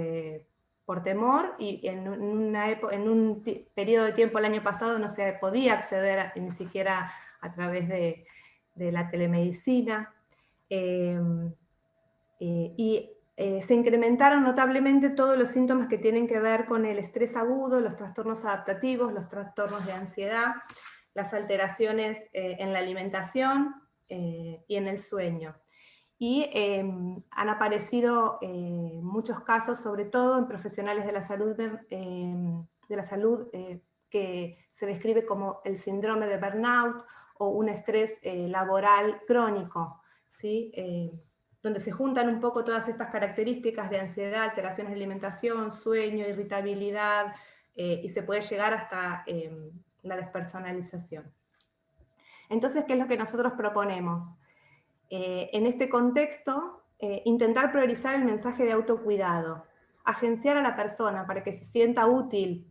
por temor, y en un periodo de tiempo el año pasado no se podía acceder ni siquiera a través de la telemedicina. Se incrementaron notablemente todos los síntomas que tienen que ver con el estrés agudo, los trastornos adaptativos, los trastornos de ansiedad, las alteraciones en la alimentación y en el sueño. Y han aparecido muchos casos, sobre todo en profesionales de la salud, que se describe como el síndrome de burnout o un estrés laboral crónico, ¿sí? Donde se juntan un poco todas estas características de ansiedad, alteraciones de alimentación, sueño, irritabilidad, y se puede llegar hasta la despersonalización. Entonces, ¿qué es lo que nosotros proponemos? En este contexto, intentar priorizar el mensaje de autocuidado, agenciar a la persona para que se sienta útil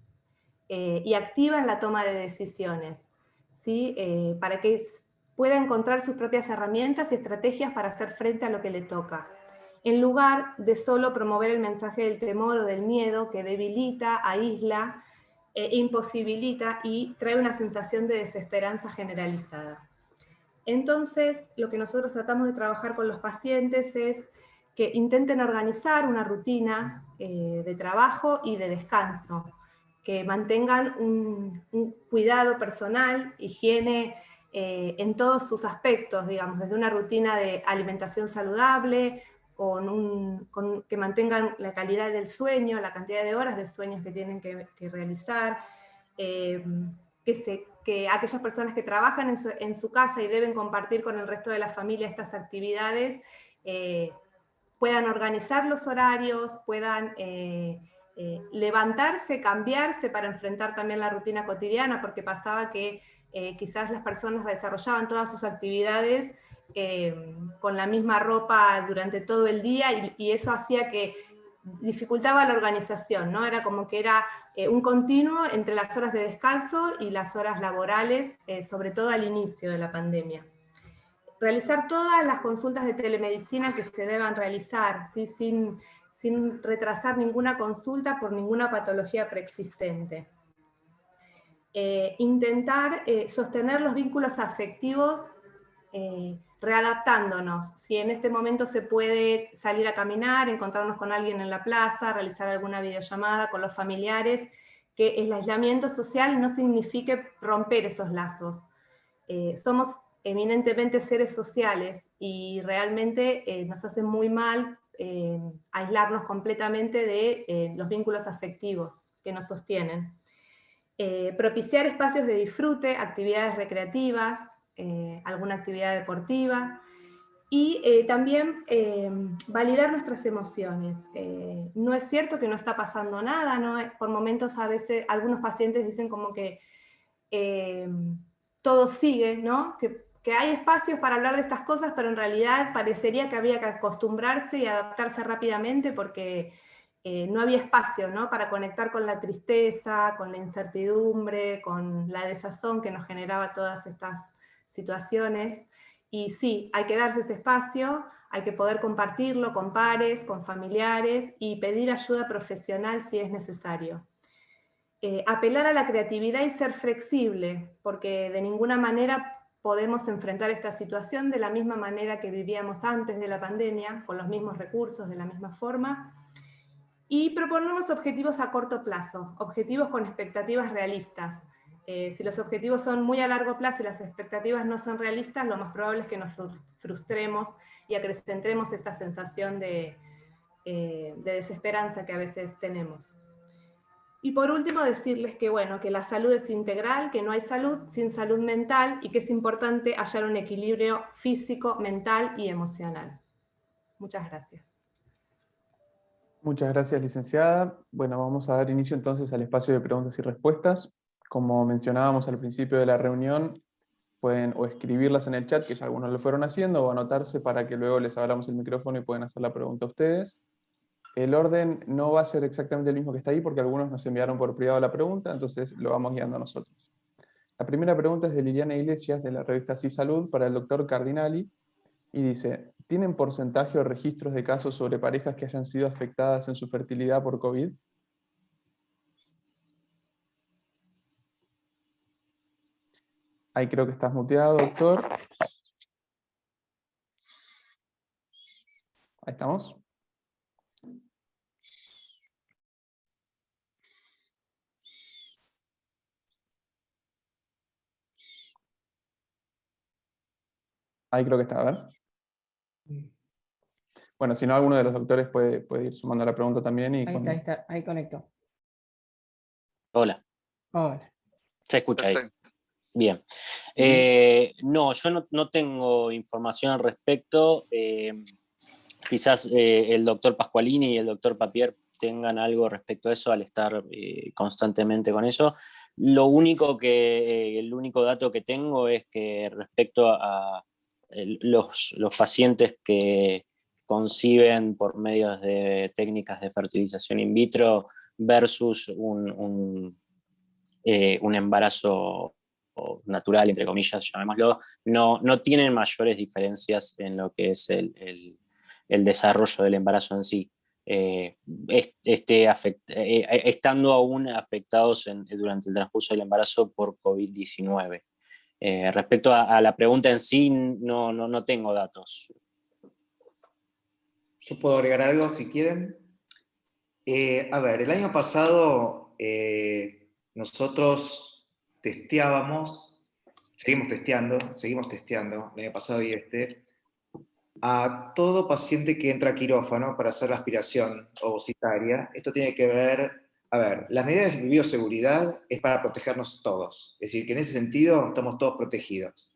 y activa en la toma de decisiones, ¿sí? Para que pueda encontrar sus propias herramientas y estrategias para hacer frente a lo que le toca, en lugar de solo promover el mensaje del temor o del miedo que debilita, aísla, imposibilita y trae una sensación de desesperanza generalizada. Entonces, lo que nosotros tratamos de trabajar con los pacientes es que intenten organizar una rutina de trabajo y de descanso, que mantengan un cuidado personal, higiene en todos sus aspectos, digamos, desde una rutina de alimentación saludable, que mantengan la calidad del sueño, la cantidad de horas de sueños que tienen que realizar, que aquellas personas que trabajan en su casa y deben compartir con el resto de la familia estas actividades, puedan organizar los horarios, puedan levantarse, cambiarse para enfrentar también la rutina cotidiana, porque pasaba que quizás las personas desarrollaban todas sus actividades con la misma ropa durante todo el día, y eso hacía que dificultaba la organización, ¿no? Era como que era un continuo entre las horas de descanso y las horas laborales, sobre todo al inicio de la pandemia. Realizar todas las consultas de telemedicina que se deban realizar, ¿sí? sin retrasar ninguna consulta por ninguna patología preexistente. Intentar sostener los vínculos afectivos readaptándonos. Si en este momento se puede salir a caminar, encontrarnos con alguien en la plaza, realizar alguna videollamada con los familiares, que el aislamiento social no signifique romper esos lazos. Somos eminentemente seres sociales y realmente nos hace muy mal aislarnos completamente de los vínculos afectivos que nos sostienen. Propiciar espacios de disfrute, actividades recreativas, alguna actividad deportiva, y también validar nuestras emociones. No es cierto que no está pasando nada, ¿no? Por momentos a veces algunos pacientes dicen como que todo sigue, ¿no? Que hay espacios para hablar de estas cosas, pero en realidad parecería que había que acostumbrarse y adaptarse rápidamente porque no había espacio, ¿no? Para conectar con la tristeza, con la incertidumbre, con la desazón que nos generaba todas estas situaciones. Y sí, hay que darse ese espacio, hay que poder compartirlo con pares, con familiares y pedir ayuda profesional si es necesario. Apelar a la creatividad y ser flexible, porque de ninguna manera podemos enfrentar esta situación de la misma manera que vivíamos antes de la pandemia, con los mismos recursos, de la misma forma. Y proponernos objetivos a corto plazo, objetivos con expectativas realistas. Si los objetivos son muy a largo plazo y las expectativas no son realistas, lo más probable es que nos frustremos y acrecentemos esta sensación de desesperanza que a veces tenemos. Y por último decirles que, bueno, que la salud es integral, que no hay salud sin salud mental y que es importante hallar un equilibrio físico, mental y emocional. Muchas gracias. Muchas gracias, licenciada. Bueno, vamos a dar inicio entonces al espacio de preguntas y respuestas. Como mencionábamos al principio de la reunión, pueden o escribirlas en el chat, que ya algunos lo fueron haciendo, o anotarse para que luego les abramos el micrófono y puedan hacer la pregunta a ustedes. El orden no va a ser exactamente el mismo que está ahí, porque algunos nos enviaron por privado la pregunta, entonces lo vamos guiando nosotros. La primera pregunta es de Liliana Iglesias, de la revista Sí Salud, para el doctor Cardinali, y dice, ¿tienen porcentaje o registros de casos sobre parejas que hayan sido afectadas en su fertilidad por COVID? Ahí creo que estás muteado, doctor. Ahí estamos. Ahí creo que está, a ver. Bueno, si no, alguno de los doctores puede ir sumando la pregunta también. Y Ahí está, ahí conectó. Hola. Hola. Se escucha ahí. Bien. No, yo no tengo información al respecto. Quizás el doctor Pasqualini y el doctor Papier tengan algo respecto a eso al estar constantemente con eso. El único dato que tengo es que respecto a los pacientes que conciben por medio de técnicas de fertilización in vitro versus un embarazo natural, entre comillas, llamémoslo, no tienen mayores diferencias en lo que es el desarrollo del embarazo en sí, estando aún afectados durante el transcurso del embarazo por COVID-19. Respecto a la pregunta en sí, no tengo datos. Yo puedo agregar algo si quieren. A ver, el año pasado nosotros seguimos testeando, el año pasado y a todo paciente que entra a quirófano para hacer la aspiración ovocitaria. Esto tiene que ver, a ver, las medidas de bioseguridad es para protegernos todos, es decir, que en ese sentido estamos todos protegidos.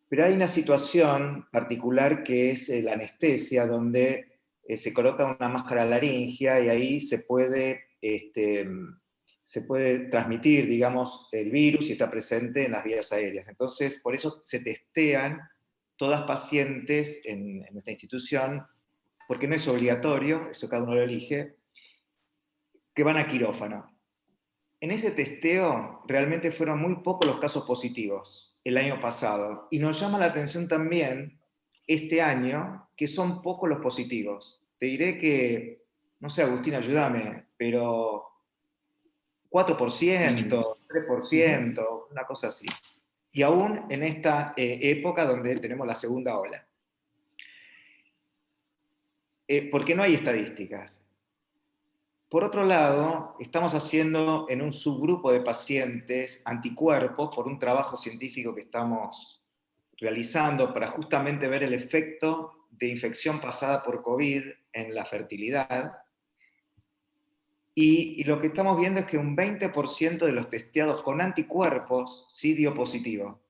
Pero hay una situación particular que es la anestesia, donde se coloca una máscara laringea y ahí se puede transmitir, digamos, el virus y está presente en las vías aéreas. Entonces, por eso se testean todas pacientes en nuestra institución, porque no es obligatorio, eso cada uno lo elige, que van a quirófano. En ese testeo realmente fueron muy pocos los casos positivos el año pasado, y nos llama la atención también este año que son pocos los positivos. Te diré que, no sé, Agustín, ayúdame, pero 4%, 3%, una cosa así. Y aún en esta época donde tenemos la segunda ola. Porque no hay estadísticas. Por otro lado, estamos haciendo en un subgrupo de pacientes anticuerpos por un trabajo científico que estamos realizando para justamente ver el efecto de infección pasada por COVID en la fertilidad. Y lo que estamos viendo es que un 20% de los testeados con anticuerpos sí dio positivo.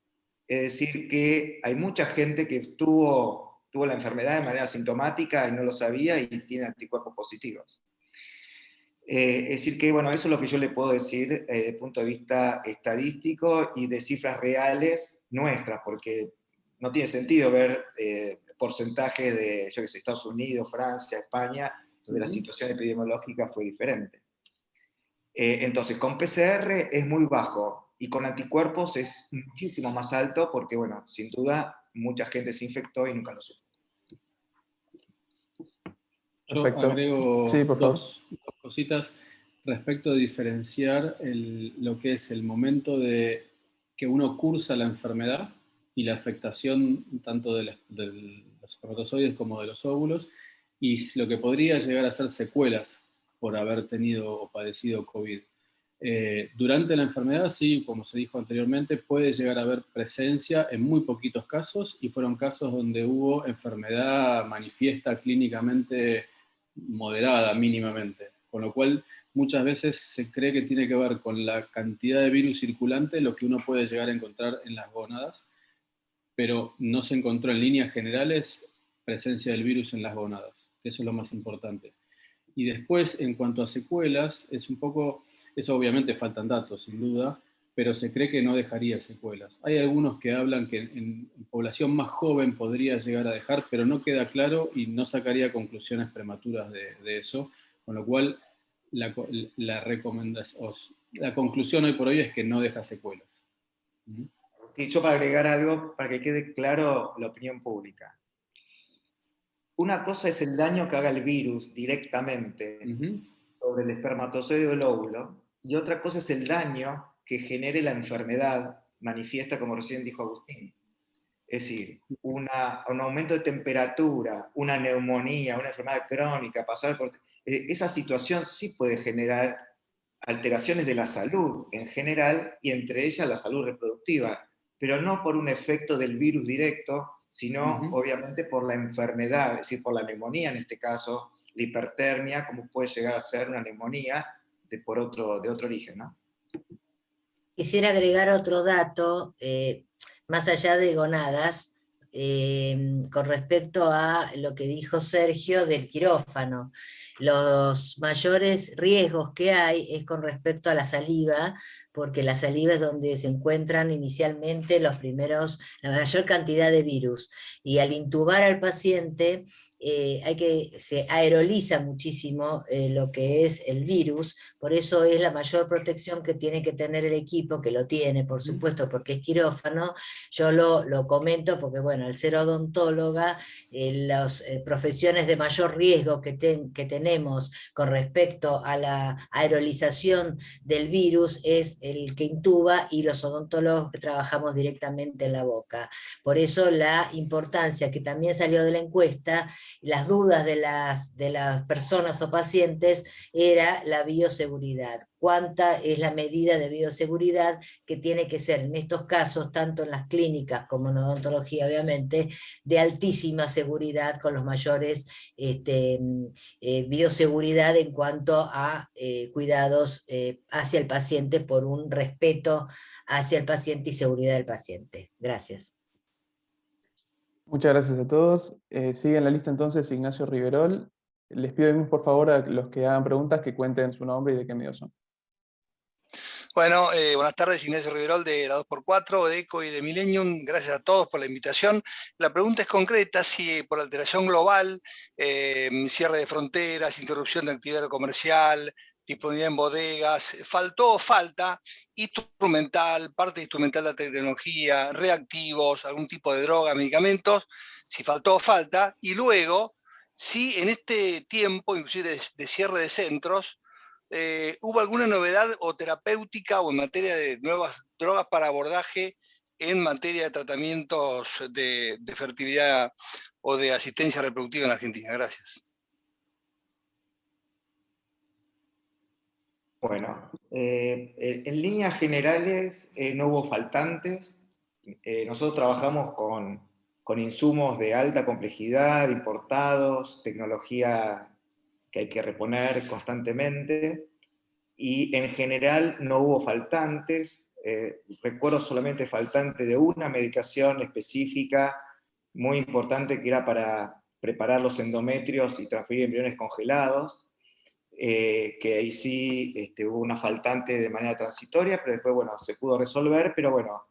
Es decir, que hay mucha gente que tuvo la enfermedad de manera sintomática y no lo sabía y tiene anticuerpos positivos. Es decir que, bueno, eso es lo que yo le puedo decir desde el punto de vista estadístico y de cifras reales nuestras, porque no tiene sentido ver porcentaje de, yo qué sé, Estados Unidos, Francia, España, donde la situación epidemiológica fue diferente. Entonces, con PCR es muy bajo y con anticuerpos es muchísimo más alto porque, bueno, sin duda, mucha gente se infectó y nunca lo supo. Yo Perfecto. agrego Sí, por favor. dos cositas respecto de diferenciar lo que es el momento de que uno cursa la enfermedad y la afectación tanto de los espermatozoides como de los óvulos, y lo que podría llegar a ser secuelas por haber tenido o padecido COVID. Durante la enfermedad, sí, como se dijo anteriormente, puede llegar a haber presencia en muy poquitos casos, y fueron casos donde hubo enfermedad manifiesta clínicamente moderada, mínimamente, con lo cual muchas veces se cree que tiene que ver con la cantidad de virus circulante lo que uno puede llegar a encontrar en las gónadas, pero no se encontró en líneas generales presencia del virus en las gónadas. Eso es lo más importante. Y después, en cuanto a secuelas, es un poco, eso obviamente faltan datos, sin duda, pero se cree que no dejaría secuelas. Hay algunos que hablan que en población más joven podría llegar a dejar, pero no queda claro y no sacaría conclusiones prematuras de eso, con lo cual la conclusión hoy por hoy es que no deja secuelas. Y yo para agregar algo, para que quede claro la opinión pública. Una cosa es el daño que haga el virus directamente sobre el espermatozoide o el óvulo, y otra cosa es el daño que genere la enfermedad manifiesta, como recién dijo Agustín. Es decir, un aumento de temperatura, una neumonía, una enfermedad crónica, pasar por... esa situación sí puede generar alteraciones de la salud en general, y entre ellas la salud reproductiva, pero no por un efecto del virus directo, sino obviamente por la enfermedad, es decir, por la neumonía en este caso, la hipertermia, como puede llegar a ser una neumonía de otro origen, ¿no? Quisiera agregar otro dato, más allá de gonadas, con respecto a lo que dijo Sergio del quirófano. Los mayores riesgos que hay es con respecto a la saliva, porque la saliva es donde se encuentran inicialmente la mayor cantidad de virus. Y al intubar al paciente, se aeroliza muchísimo lo que es el virus, por eso es la mayor protección que tiene que tener el equipo, que lo tiene, por supuesto, porque es quirófano. Yo lo comento porque, bueno, al ser odontóloga, las profesiones de mayor riesgo que tenemos con respecto a la aerolización del virus es el que intuba y los odontólogos que trabajamos directamente en la boca. Por eso la importancia que también salió de la encuesta, las dudas de las personas o pacientes, era la bioseguridad. ¿Cuánta es la medida de bioseguridad que tiene que ser en estos casos, tanto en las clínicas como en odontología, obviamente, de altísima seguridad, con los mayores bioseguridad en cuanto a cuidados hacia el paciente, por un respeto hacia el paciente y seguridad del paciente? Gracias. Muchas gracias a todos. Sigue en la lista entonces Ignacio Riverol. Les pido por favor a los que hagan preguntas que cuenten su nombre y de qué medio son. Bueno, buenas tardes, Ignacio Riverol de la 2x4, de ECO y de Millennium. Gracias a todos por la invitación. La pregunta es concreta: si por alteración global, cierre de fronteras, interrupción de actividad comercial, disponibilidad en bodegas, faltó o falta instrumental, parte instrumental de la tecnología, reactivos, algún tipo de droga, medicamentos, si faltó o falta, y luego, si en este tiempo, inclusive de cierre de centros, ¿hubo alguna novedad o terapéutica o en materia de nuevas drogas para abordaje en materia de tratamientos de fertilidad o de asistencia reproductiva en Argentina? Gracias. Bueno, en líneas generales no hubo faltantes. Nosotros trabajamos con insumos de alta complejidad, importados, tecnología que hay que reponer constantemente, y en general no hubo faltantes. Recuerdo solamente faltante de una medicación específica muy importante, que era para preparar los endometrios y transferir embriones congelados, que ahí sí hubo una faltante de manera transitoria, pero después, bueno, se pudo resolver. Pero bueno,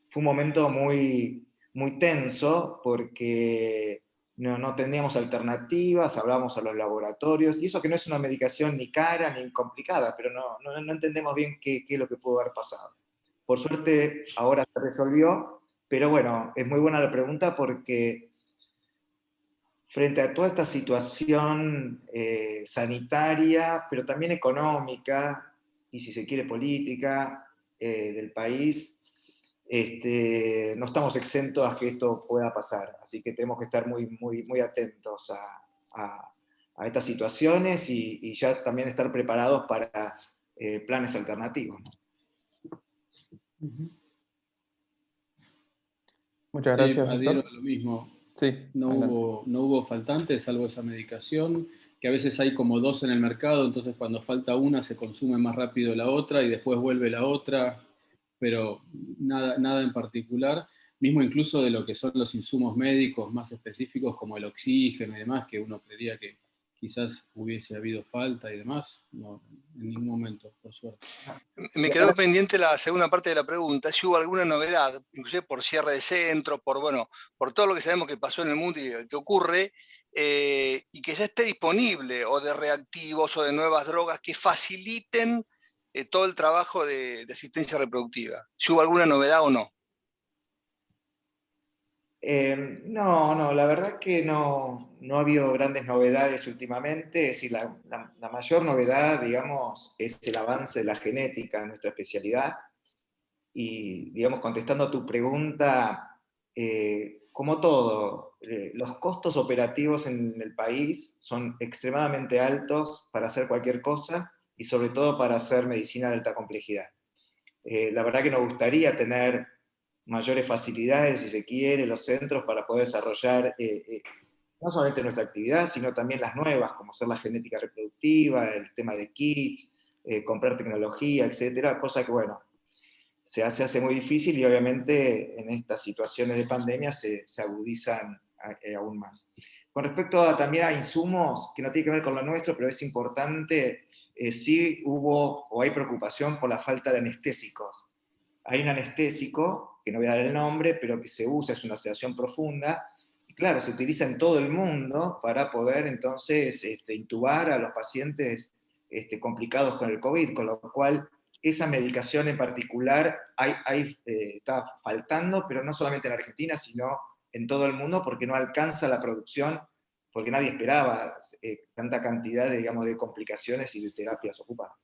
fue un momento muy, muy tenso, porque no teníamos alternativas, hablamos a los laboratorios, y eso que no es una medicación ni cara ni complicada, pero no entendemos bien qué es lo que pudo haber pasado. Por suerte ahora se resolvió, pero bueno, es muy buena la pregunta, porque frente a toda esta situación sanitaria, pero también económica, y si se quiere política, del país, no estamos exentos a que esto pueda pasar. Así que tenemos que estar muy, muy, muy atentos a estas situaciones, y ya también estar preparados para planes alternativos, ¿no? Muchas gracias, Sí, adhiero doctor. a lo mismo. Sí, No hubo faltantes, salvo esa medicación. que a veces hay como dos en el mercado, entonces cuando falta una se consume más rápido la otra y después vuelve la otra, pero nada en particular, mismo incluso de lo que son los insumos médicos más específicos como el oxígeno y demás, que uno creería que quizás hubiese habido falta y demás, no, en ningún momento, por suerte. Me quedó pendiente la segunda parte de la pregunta, si hubo alguna novedad, inclusive por cierre de centro, por todo lo que sabemos que pasó en el mundo y que ocurre, y que ya esté disponible, o de reactivos o de nuevas drogas que faciliten todo el trabajo de asistencia reproductiva. Si hubo alguna novedad o no. No, la verdad que no ha habido grandes novedades últimamente. Es decir, la mayor novedad, digamos, es el avance de la genética en nuestra especialidad. Y, digamos, contestando a tu pregunta, como todo, los costos operativos en el país son extremadamente altos para hacer cualquier cosa y sobre todo para hacer medicina de alta complejidad. La verdad que nos gustaría tener mayores facilidades, si se quiere, los centros para poder desarrollar no solamente nuestra actividad, sino también las nuevas, como ser la genética reproductiva, el tema de kits, comprar tecnología, etcétera, cosa que, bueno, se hace muy difícil y obviamente en estas situaciones de pandemia se agudizan aún más. Con respecto también a insumos, que no tiene que ver con lo nuestro, pero es importante, sí hubo o hay preocupación por la falta de anestésicos. Hay un anestésico, que no voy a dar el nombre, pero que se usa, es una sedación profunda, y claro, se utiliza en todo el mundo para poder entonces intubar a los pacientes complicados con el COVID, con lo cual esa medicación en particular está faltando, pero no solamente en Argentina, sino en todo el mundo, porque no alcanza la producción, porque nadie esperaba tanta cantidad digamos, de complicaciones y de terapias ocupadas.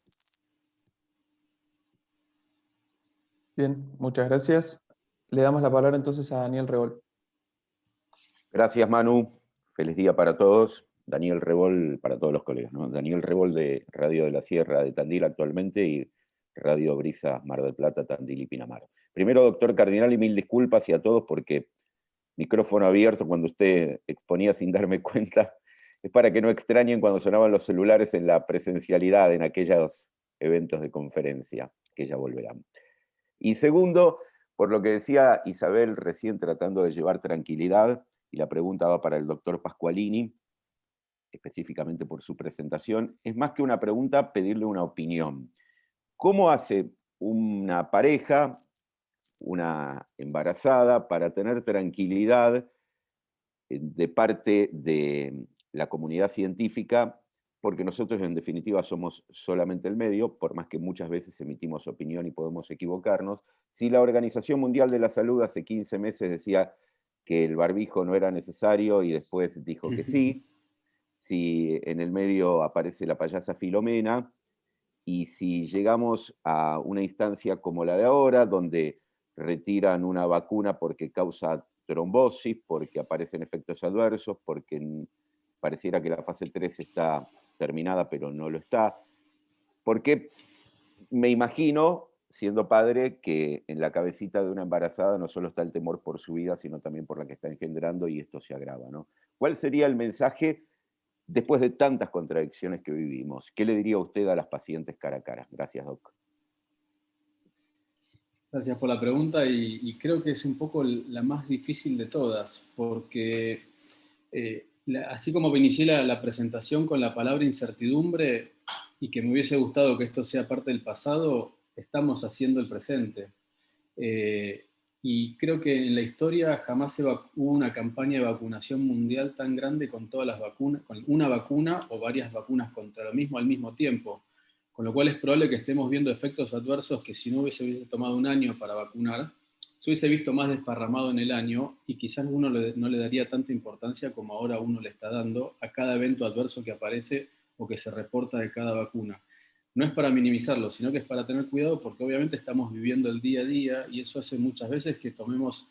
Bien, muchas gracias. Le damos la palabra entonces a Daniel Rebol. Gracias, Manu. Feliz día para todos. Daniel Rebol, para todos los colegas, ¿no? Daniel Rebol de Radio de la Sierra de Tandil actualmente y Radio Brisa Mar del Plata, Tandil y Pinamar. Primero, doctor Cardinali, mil disculpas y a todos porque micrófono abierto cuando usted exponía sin darme cuenta, es para que no extrañen cuando sonaban los celulares en la presencialidad, en aquellos eventos de conferencia, que ya volverán. Y segundo, por lo que decía Isabel recién tratando de llevar tranquilidad, y la pregunta va para el doctor Pasqualini, específicamente por su presentación, es más que una pregunta, pedirle una opinión. ¿Cómo hace una pareja, una embarazada, para tener tranquilidad de parte de la comunidad científica? Porque nosotros en definitiva somos solamente el medio, por más que muchas veces emitimos opinión y podemos equivocarnos. Si la Organización Mundial de la Salud hace 15 meses decía que el barbijo no era necesario y después dijo que sí, si en el medio aparece la payasa Filomena, y si llegamos a una instancia como la de ahora, donde retiran una vacuna porque causa trombosis, porque aparecen efectos adversos, porque pareciera que la fase 3 está terminada, pero no lo está. Porque me imagino, siendo padre, que en la cabecita de una embarazada no solo está el temor por su vida, sino también por la que está engendrando, y esto se agrava, ¿no? ¿Cuál sería el mensaje después de tantas contradicciones que vivimos? ¿Qué le diría usted a las pacientes cara a cara? Gracias, Doc. Gracias por la pregunta y creo que es un poco la más difícil de todas, porque así como inicié la presentación con la palabra incertidumbre y que me hubiese gustado que esto sea parte del pasado, estamos haciendo el presente. Y creo que en la historia jamás hubo una campaña de vacunación mundial tan grande con todas las vacunas, con una vacuna o varias vacunas contra lo mismo al mismo tiempo. Con lo cual es probable que estemos viendo efectos adversos que si no hubiese tomado un año para vacunar, se hubiese visto más desparramado en el año y quizás uno no le daría tanta importancia como ahora uno le está dando a cada evento adverso que aparece o que se reporta de cada vacuna. No es para minimizarlo, sino que es para tener cuidado porque obviamente estamos viviendo el día a día y eso hace muchas veces que tomemos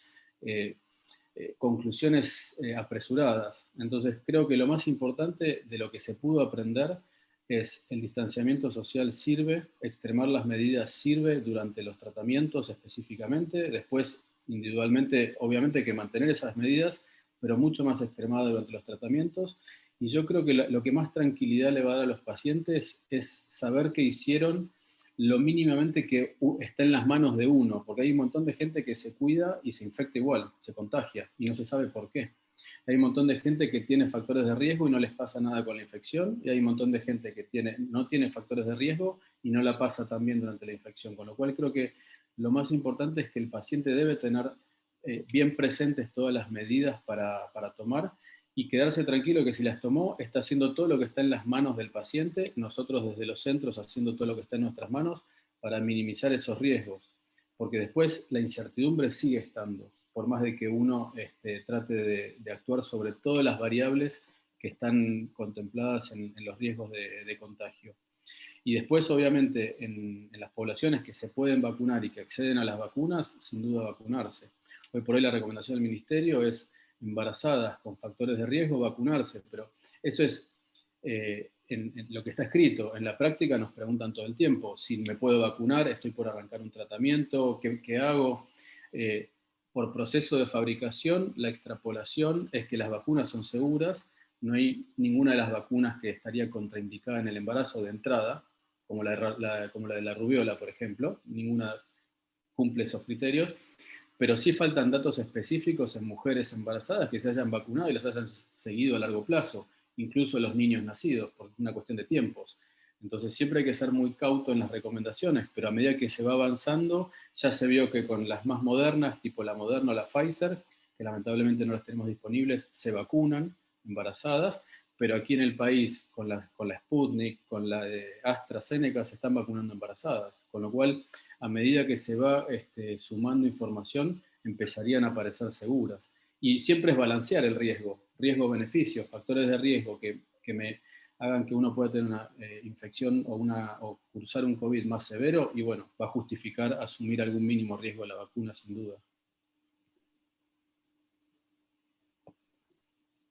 conclusiones apresuradas. Entonces creo que lo más importante de lo que se pudo aprender es el distanciamiento social sirve, extremar las medidas sirve durante los tratamientos específicamente, después individualmente obviamente hay que mantener esas medidas, pero mucho más extremadas durante los tratamientos, Y yo creo que lo que más tranquilidad le va a dar a los pacientes es saber que hicieron lo mínimamente que está en las manos de uno, porque hay un montón de gente que se cuida y se infecta igual, se contagia, y no se sabe por qué. Hay un montón de gente que tiene factores de riesgo y no les pasa nada con la infección, y hay un montón de gente que no tiene factores de riesgo y no la pasa también durante la infección, con lo cual creo que lo más importante es que el paciente debe tener bien presentes todas las medidas para tomar, y quedarse tranquilo que si las tomó, está haciendo todo lo que está en las manos del paciente, nosotros desde los centros haciendo todo lo que está en nuestras manos para minimizar esos riesgos, porque después la incertidumbre sigue estando, por más de que uno trate de actuar sobre todas las variables que están contempladas en los riesgos de contagio. Y después, obviamente, en las poblaciones que se pueden vacunar y que acceden a las vacunas, sin duda vacunarse. Hoy por hoy la recomendación del Ministerio es embarazadas con factores de riesgo vacunarse, pero eso es en lo que está escrito. En la práctica nos preguntan todo el tiempo, si me puedo vacunar, estoy por arrancar un tratamiento, ¿qué hago? Por proceso de fabricación, la extrapolación es que las vacunas son seguras, no hay ninguna de las vacunas que estaría contraindicada en el embarazo de entrada, como la de la rubiola, por ejemplo, ninguna cumple esos criterios, pero sí faltan datos específicos en mujeres embarazadas que se hayan vacunado y las hayan seguido a largo plazo, incluso los niños nacidos, por una cuestión de tiempos. Entonces siempre hay que ser muy cauto en las recomendaciones, pero a medida que se va avanzando, ya se vio que con las más modernas, tipo la Moderna o la Pfizer, que lamentablemente no las tenemos disponibles, se vacunan embarazadas, pero aquí en el país, con la Sputnik, con la de AstraZeneca, se están vacunando embarazadas, con lo cual, a medida que se va sumando información, empezarían a aparecer seguras. Y siempre es balancear el riesgo-beneficio, factores de riesgo que me hagan que uno pueda tener una infección o cursar un COVID más severo, y bueno, va a justificar asumir algún mínimo riesgo de la vacuna, sin duda.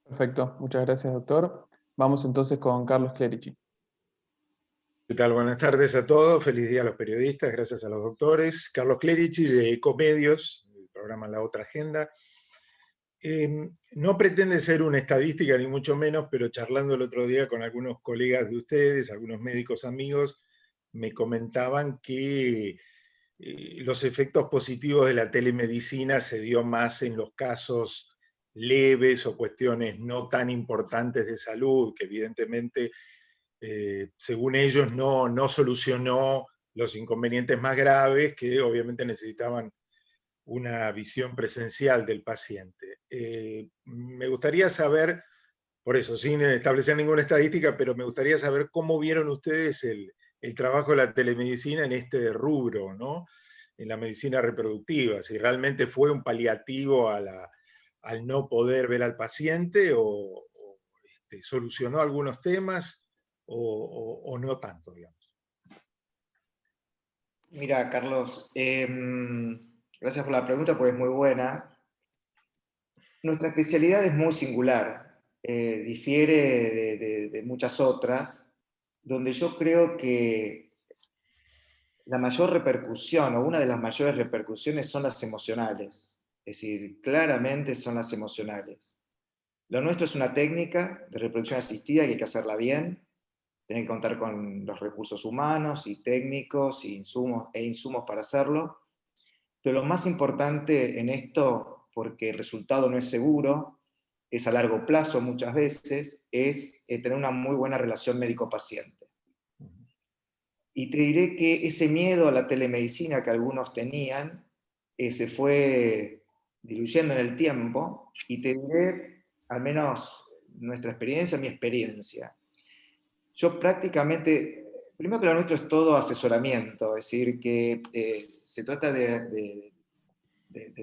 Perfecto, muchas gracias, doctor. Vamos entonces con Carlos Clerici. ¿Qué tal? Buenas tardes a todos, feliz día a los periodistas, gracias a los doctores. Carlos Clerici de Ecomedios, el programa La Otra Agenda. No pretende ser una estadística ni mucho menos, pero charlando el otro día con algunos colegas de ustedes, algunos médicos amigos, me comentaban que los efectos positivos de la telemedicina se dio más en los casos leves o cuestiones no tan importantes de salud, que evidentemente, según ellos, no solucionó los inconvenientes más graves que obviamente necesitaban una visión presencial del paciente. Me gustaría saber, por eso, sin establecer ninguna estadística, pero me gustaría saber cómo vieron ustedes el trabajo de la telemedicina en este rubro, ¿no? En la medicina reproductiva, si realmente fue un paliativo al no poder ver al paciente o solucionó algunos temas o no tanto, digamos. Mira, Carlos, gracias por la pregunta porque es muy buena. Nuestra especialidad es muy singular, difiere de muchas otras, donde yo creo que la mayor repercusión, o una de las mayores repercusiones, son las emocionales. Es decir, claramente son las emocionales. Lo nuestro es una técnica de reproducción asistida que hay que hacerla bien, tener que contar con los recursos humanos y técnicos y insumos para hacerlo. Pero lo más importante en esto, porque el resultado no es seguro, es a largo plazo muchas veces, es tener una muy buena relación médico-paciente. Y te diré que ese miedo a la telemedicina que algunos tenían se fue diluyendo en el tiempo, y te diré, al menos nuestra experiencia, mi experiencia. Yo prácticamente, primero que lo nuestro es todo asesoramiento, es decir, que se trata de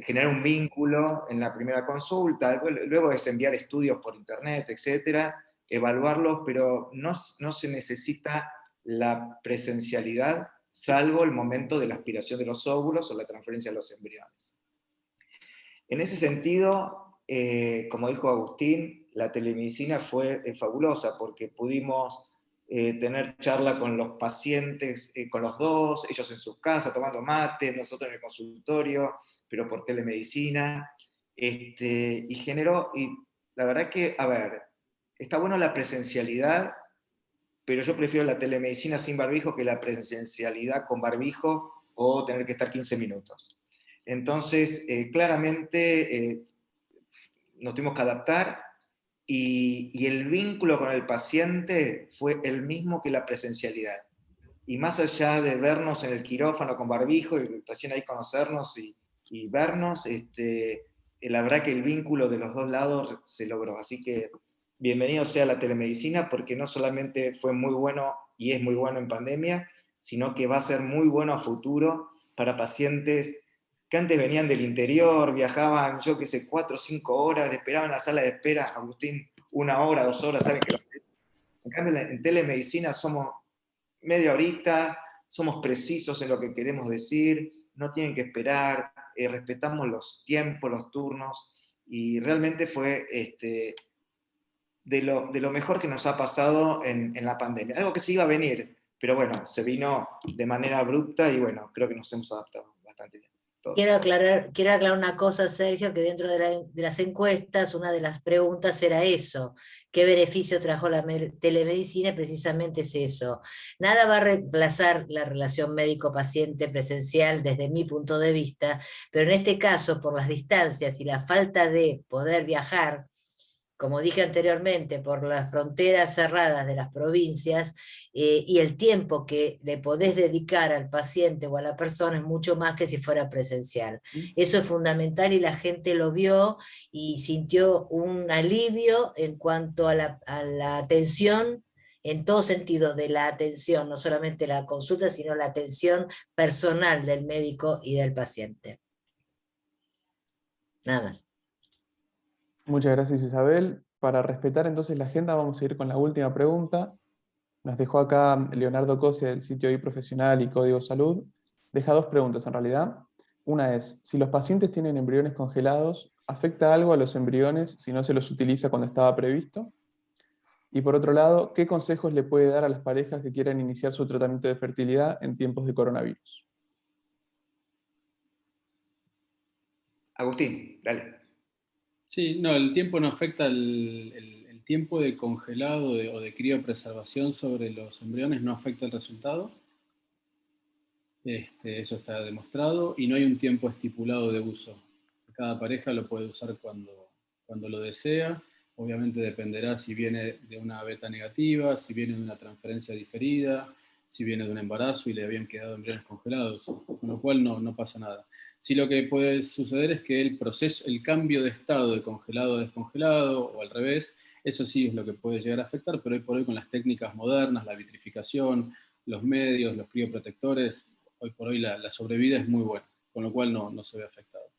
generar un vínculo en la primera consulta, luego es enviar estudios por internet, etcétera, evaluarlos, pero no se necesita la presencialidad, salvo el momento de la aspiración de los óvulos o la transferencia de los embriones. En ese sentido, como dijo Agustín, la telemedicina fue fabulosa porque pudimos tener charla con los pacientes, con los dos, ellos en sus casas tomando mate, nosotros en el consultorio, pero por telemedicina, y generó, y la verdad que, a ver, está bueno la presencialidad, pero yo prefiero la telemedicina sin barbijo que la presencialidad con barbijo o tener que estar 15 minutos. Entonces, claramente nos tuvimos que adaptar y el vínculo con el paciente fue el mismo que la presencialidad. Y más allá de vernos en el quirófano con barbijo y recién ahí conocernos y vernos, la verdad que el vínculo de los dos lados se logró. Así que bienvenido sea la telemedicina, porque no solamente fue muy bueno y es muy bueno en pandemia, sino que va a ser muy bueno a futuro para pacientes que antes venían del interior, viajaban, yo qué sé, 4 o 5 horas, esperaban en la sala de espera, Agustín, 1 hora, 2 horas, saben que en cambio en telemedicina somos media horita, somos precisos en lo que queremos decir, no tienen que esperar, respetamos los tiempos, los turnos, y realmente fue de lo mejor que nos ha pasado en la pandemia. Algo que se iba a venir, pero bueno, se vino de manera abrupta y bueno, creo que nos hemos adaptado bastante bien. Quiero aclarar una cosa, Sergio, que dentro de las encuestas, una de las preguntas era eso, ¿qué beneficio trajo la telemedicina? Precisamente es eso. Nada va a reemplazar la relación médico-paciente presencial desde mi punto de vista, pero en este caso, por las distancias y la falta de poder viajar, como dije anteriormente, por las fronteras cerradas de las provincias, y el tiempo que le podés dedicar al paciente o a la persona es mucho más que si fuera presencial. Eso es fundamental y la gente lo vio y sintió un alivio en cuanto a la atención, en todo sentido de la atención, no solamente la consulta, sino la atención personal del médico y del paciente. Nada más. Muchas gracias, Isabel. Para respetar entonces la agenda, vamos a ir con la última pregunta. Nos dejó acá Leonardo Cosia del sitio iProfesional y Código Salud. Deja 2 preguntas en realidad. Una es, si los pacientes tienen embriones congelados, ¿afecta algo a los embriones si no se los utiliza cuando estaba previsto? Y por otro lado, ¿qué consejos le puede dar a las parejas que quieran iniciar su tratamiento de fertilidad en tiempos de coronavirus? Agustín, dale. Sí, no, el tiempo no afecta el tiempo de congelado o de criopreservación sobre los embriones, no afecta el resultado. Eso está demostrado y no hay un tiempo estipulado de uso. Cada pareja lo puede usar cuando lo desea. Obviamente dependerá si viene de una beta negativa, si viene de una transferencia diferida, si viene de un embarazo y le habían quedado embriones congelados, con lo cual no pasa nada. Sí, lo que puede suceder es que el cambio de estado de congelado a descongelado o al revés, eso sí es lo que puede llegar a afectar, pero hoy por hoy con las técnicas modernas, la vitrificación, los medios, los crioprotectores, hoy por hoy la sobrevida es muy buena, con lo cual no se ve afectado.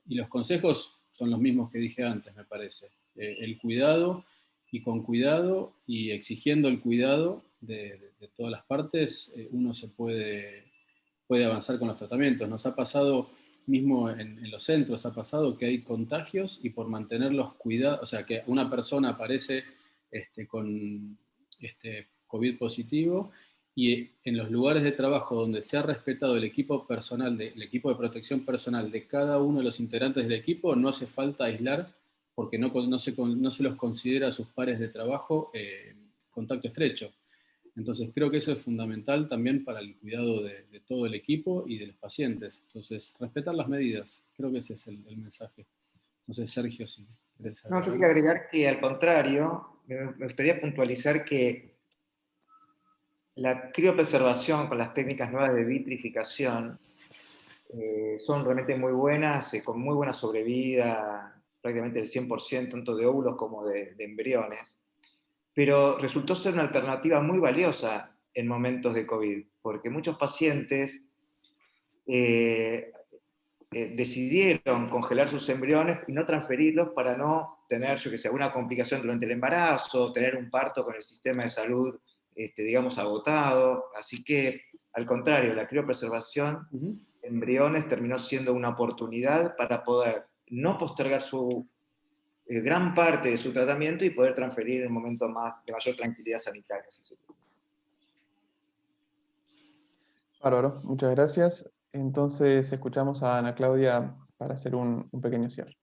Y los consejos son los mismos que dije antes, me parece. El cuidado, y con cuidado, y exigiendo el cuidado de todas las partes, uno se puede avanzar con los tratamientos. Nos ha pasado, mismo en los centros, ha pasado que hay contagios y por mantener los cuidados, o sea, que una persona aparece con COVID positivo y en los lugares de trabajo donde se ha respetado el equipo personal, el equipo de protección personal de cada uno de los integrantes del equipo, no hace falta aislar porque no se los considera a sus pares de trabajo contacto estrecho. Entonces creo que eso es fundamental también para el cuidado de todo el equipo y de los pacientes. Entonces, respetar las medidas, creo que ese es el mensaje. No sé, Sergio, si querés saber. No, yo quería agregar que al contrario, me gustaría puntualizar que la criopreservación con las técnicas nuevas de vitrificación son realmente muy buenas, con muy buena sobrevida, prácticamente el 100%, tanto de óvulos como de embriones. Pero resultó ser una alternativa muy valiosa en momentos de COVID, porque muchos pacientes decidieron congelar sus embriones y no transferirlos para no tener, yo que sé, alguna complicación durante el embarazo, tener un parto con el sistema de salud, digamos, agotado. Así que, al contrario, la criopreservación de embriones terminó siendo una oportunidad para poder no postergar gran parte de su tratamiento y poder transferir en un momento más de mayor tranquilidad sanitaria. Bárbaro, muchas gracias. Entonces escuchamos a Ana Claudia para hacer un pequeño cierre.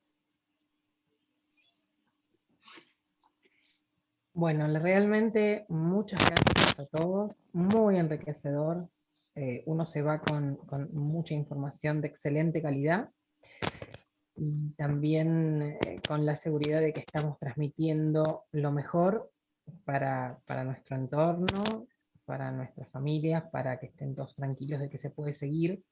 Bueno, realmente muchas gracias a todos, muy enriquecedor. Uno se va con mucha información de excelente calidad y también con la seguridad de que estamos transmitiendo lo mejor para nuestro entorno, para nuestras familias, para que estén todos tranquilos de que se puede seguir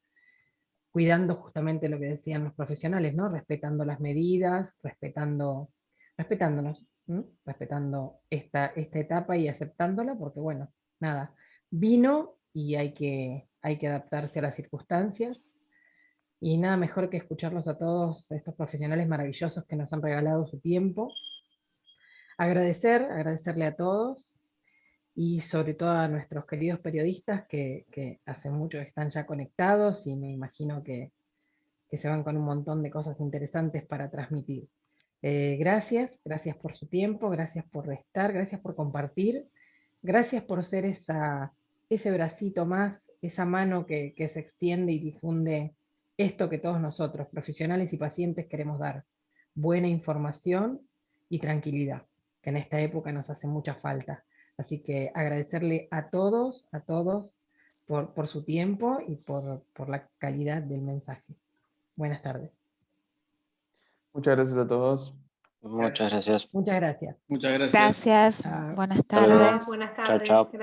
cuidando justamente lo que decían los profesionales, ¿no? Respetando las medidas, respetándonos, ¿m? Respetando esta etapa y aceptándola, porque bueno, nada, vino y hay que adaptarse a las circunstancias, y nada mejor que escucharlos a todos estos profesionales maravillosos que nos han regalado su tiempo. Agradecerle a todos, y sobre todo a nuestros queridos periodistas que hace mucho que están ya conectados, y me imagino que se van con un montón de cosas interesantes para transmitir. Gracias por su tiempo, gracias por estar, gracias por compartir, gracias por ser ese bracito más, esa mano que se extiende y difunde esto que todos nosotros, profesionales y pacientes, queremos dar: buena información y tranquilidad, que en esta época nos hace mucha falta. Así que agradecerle a todos por su tiempo y por la calidad del mensaje. Buenas tardes. Muchas gracias a todos. Muchas gracias. Muchas gracias. Muchas gracias. Gracias. Chao. Buenas Hasta luego. tardes. Buenas Chao, tardes. chao. Gracias.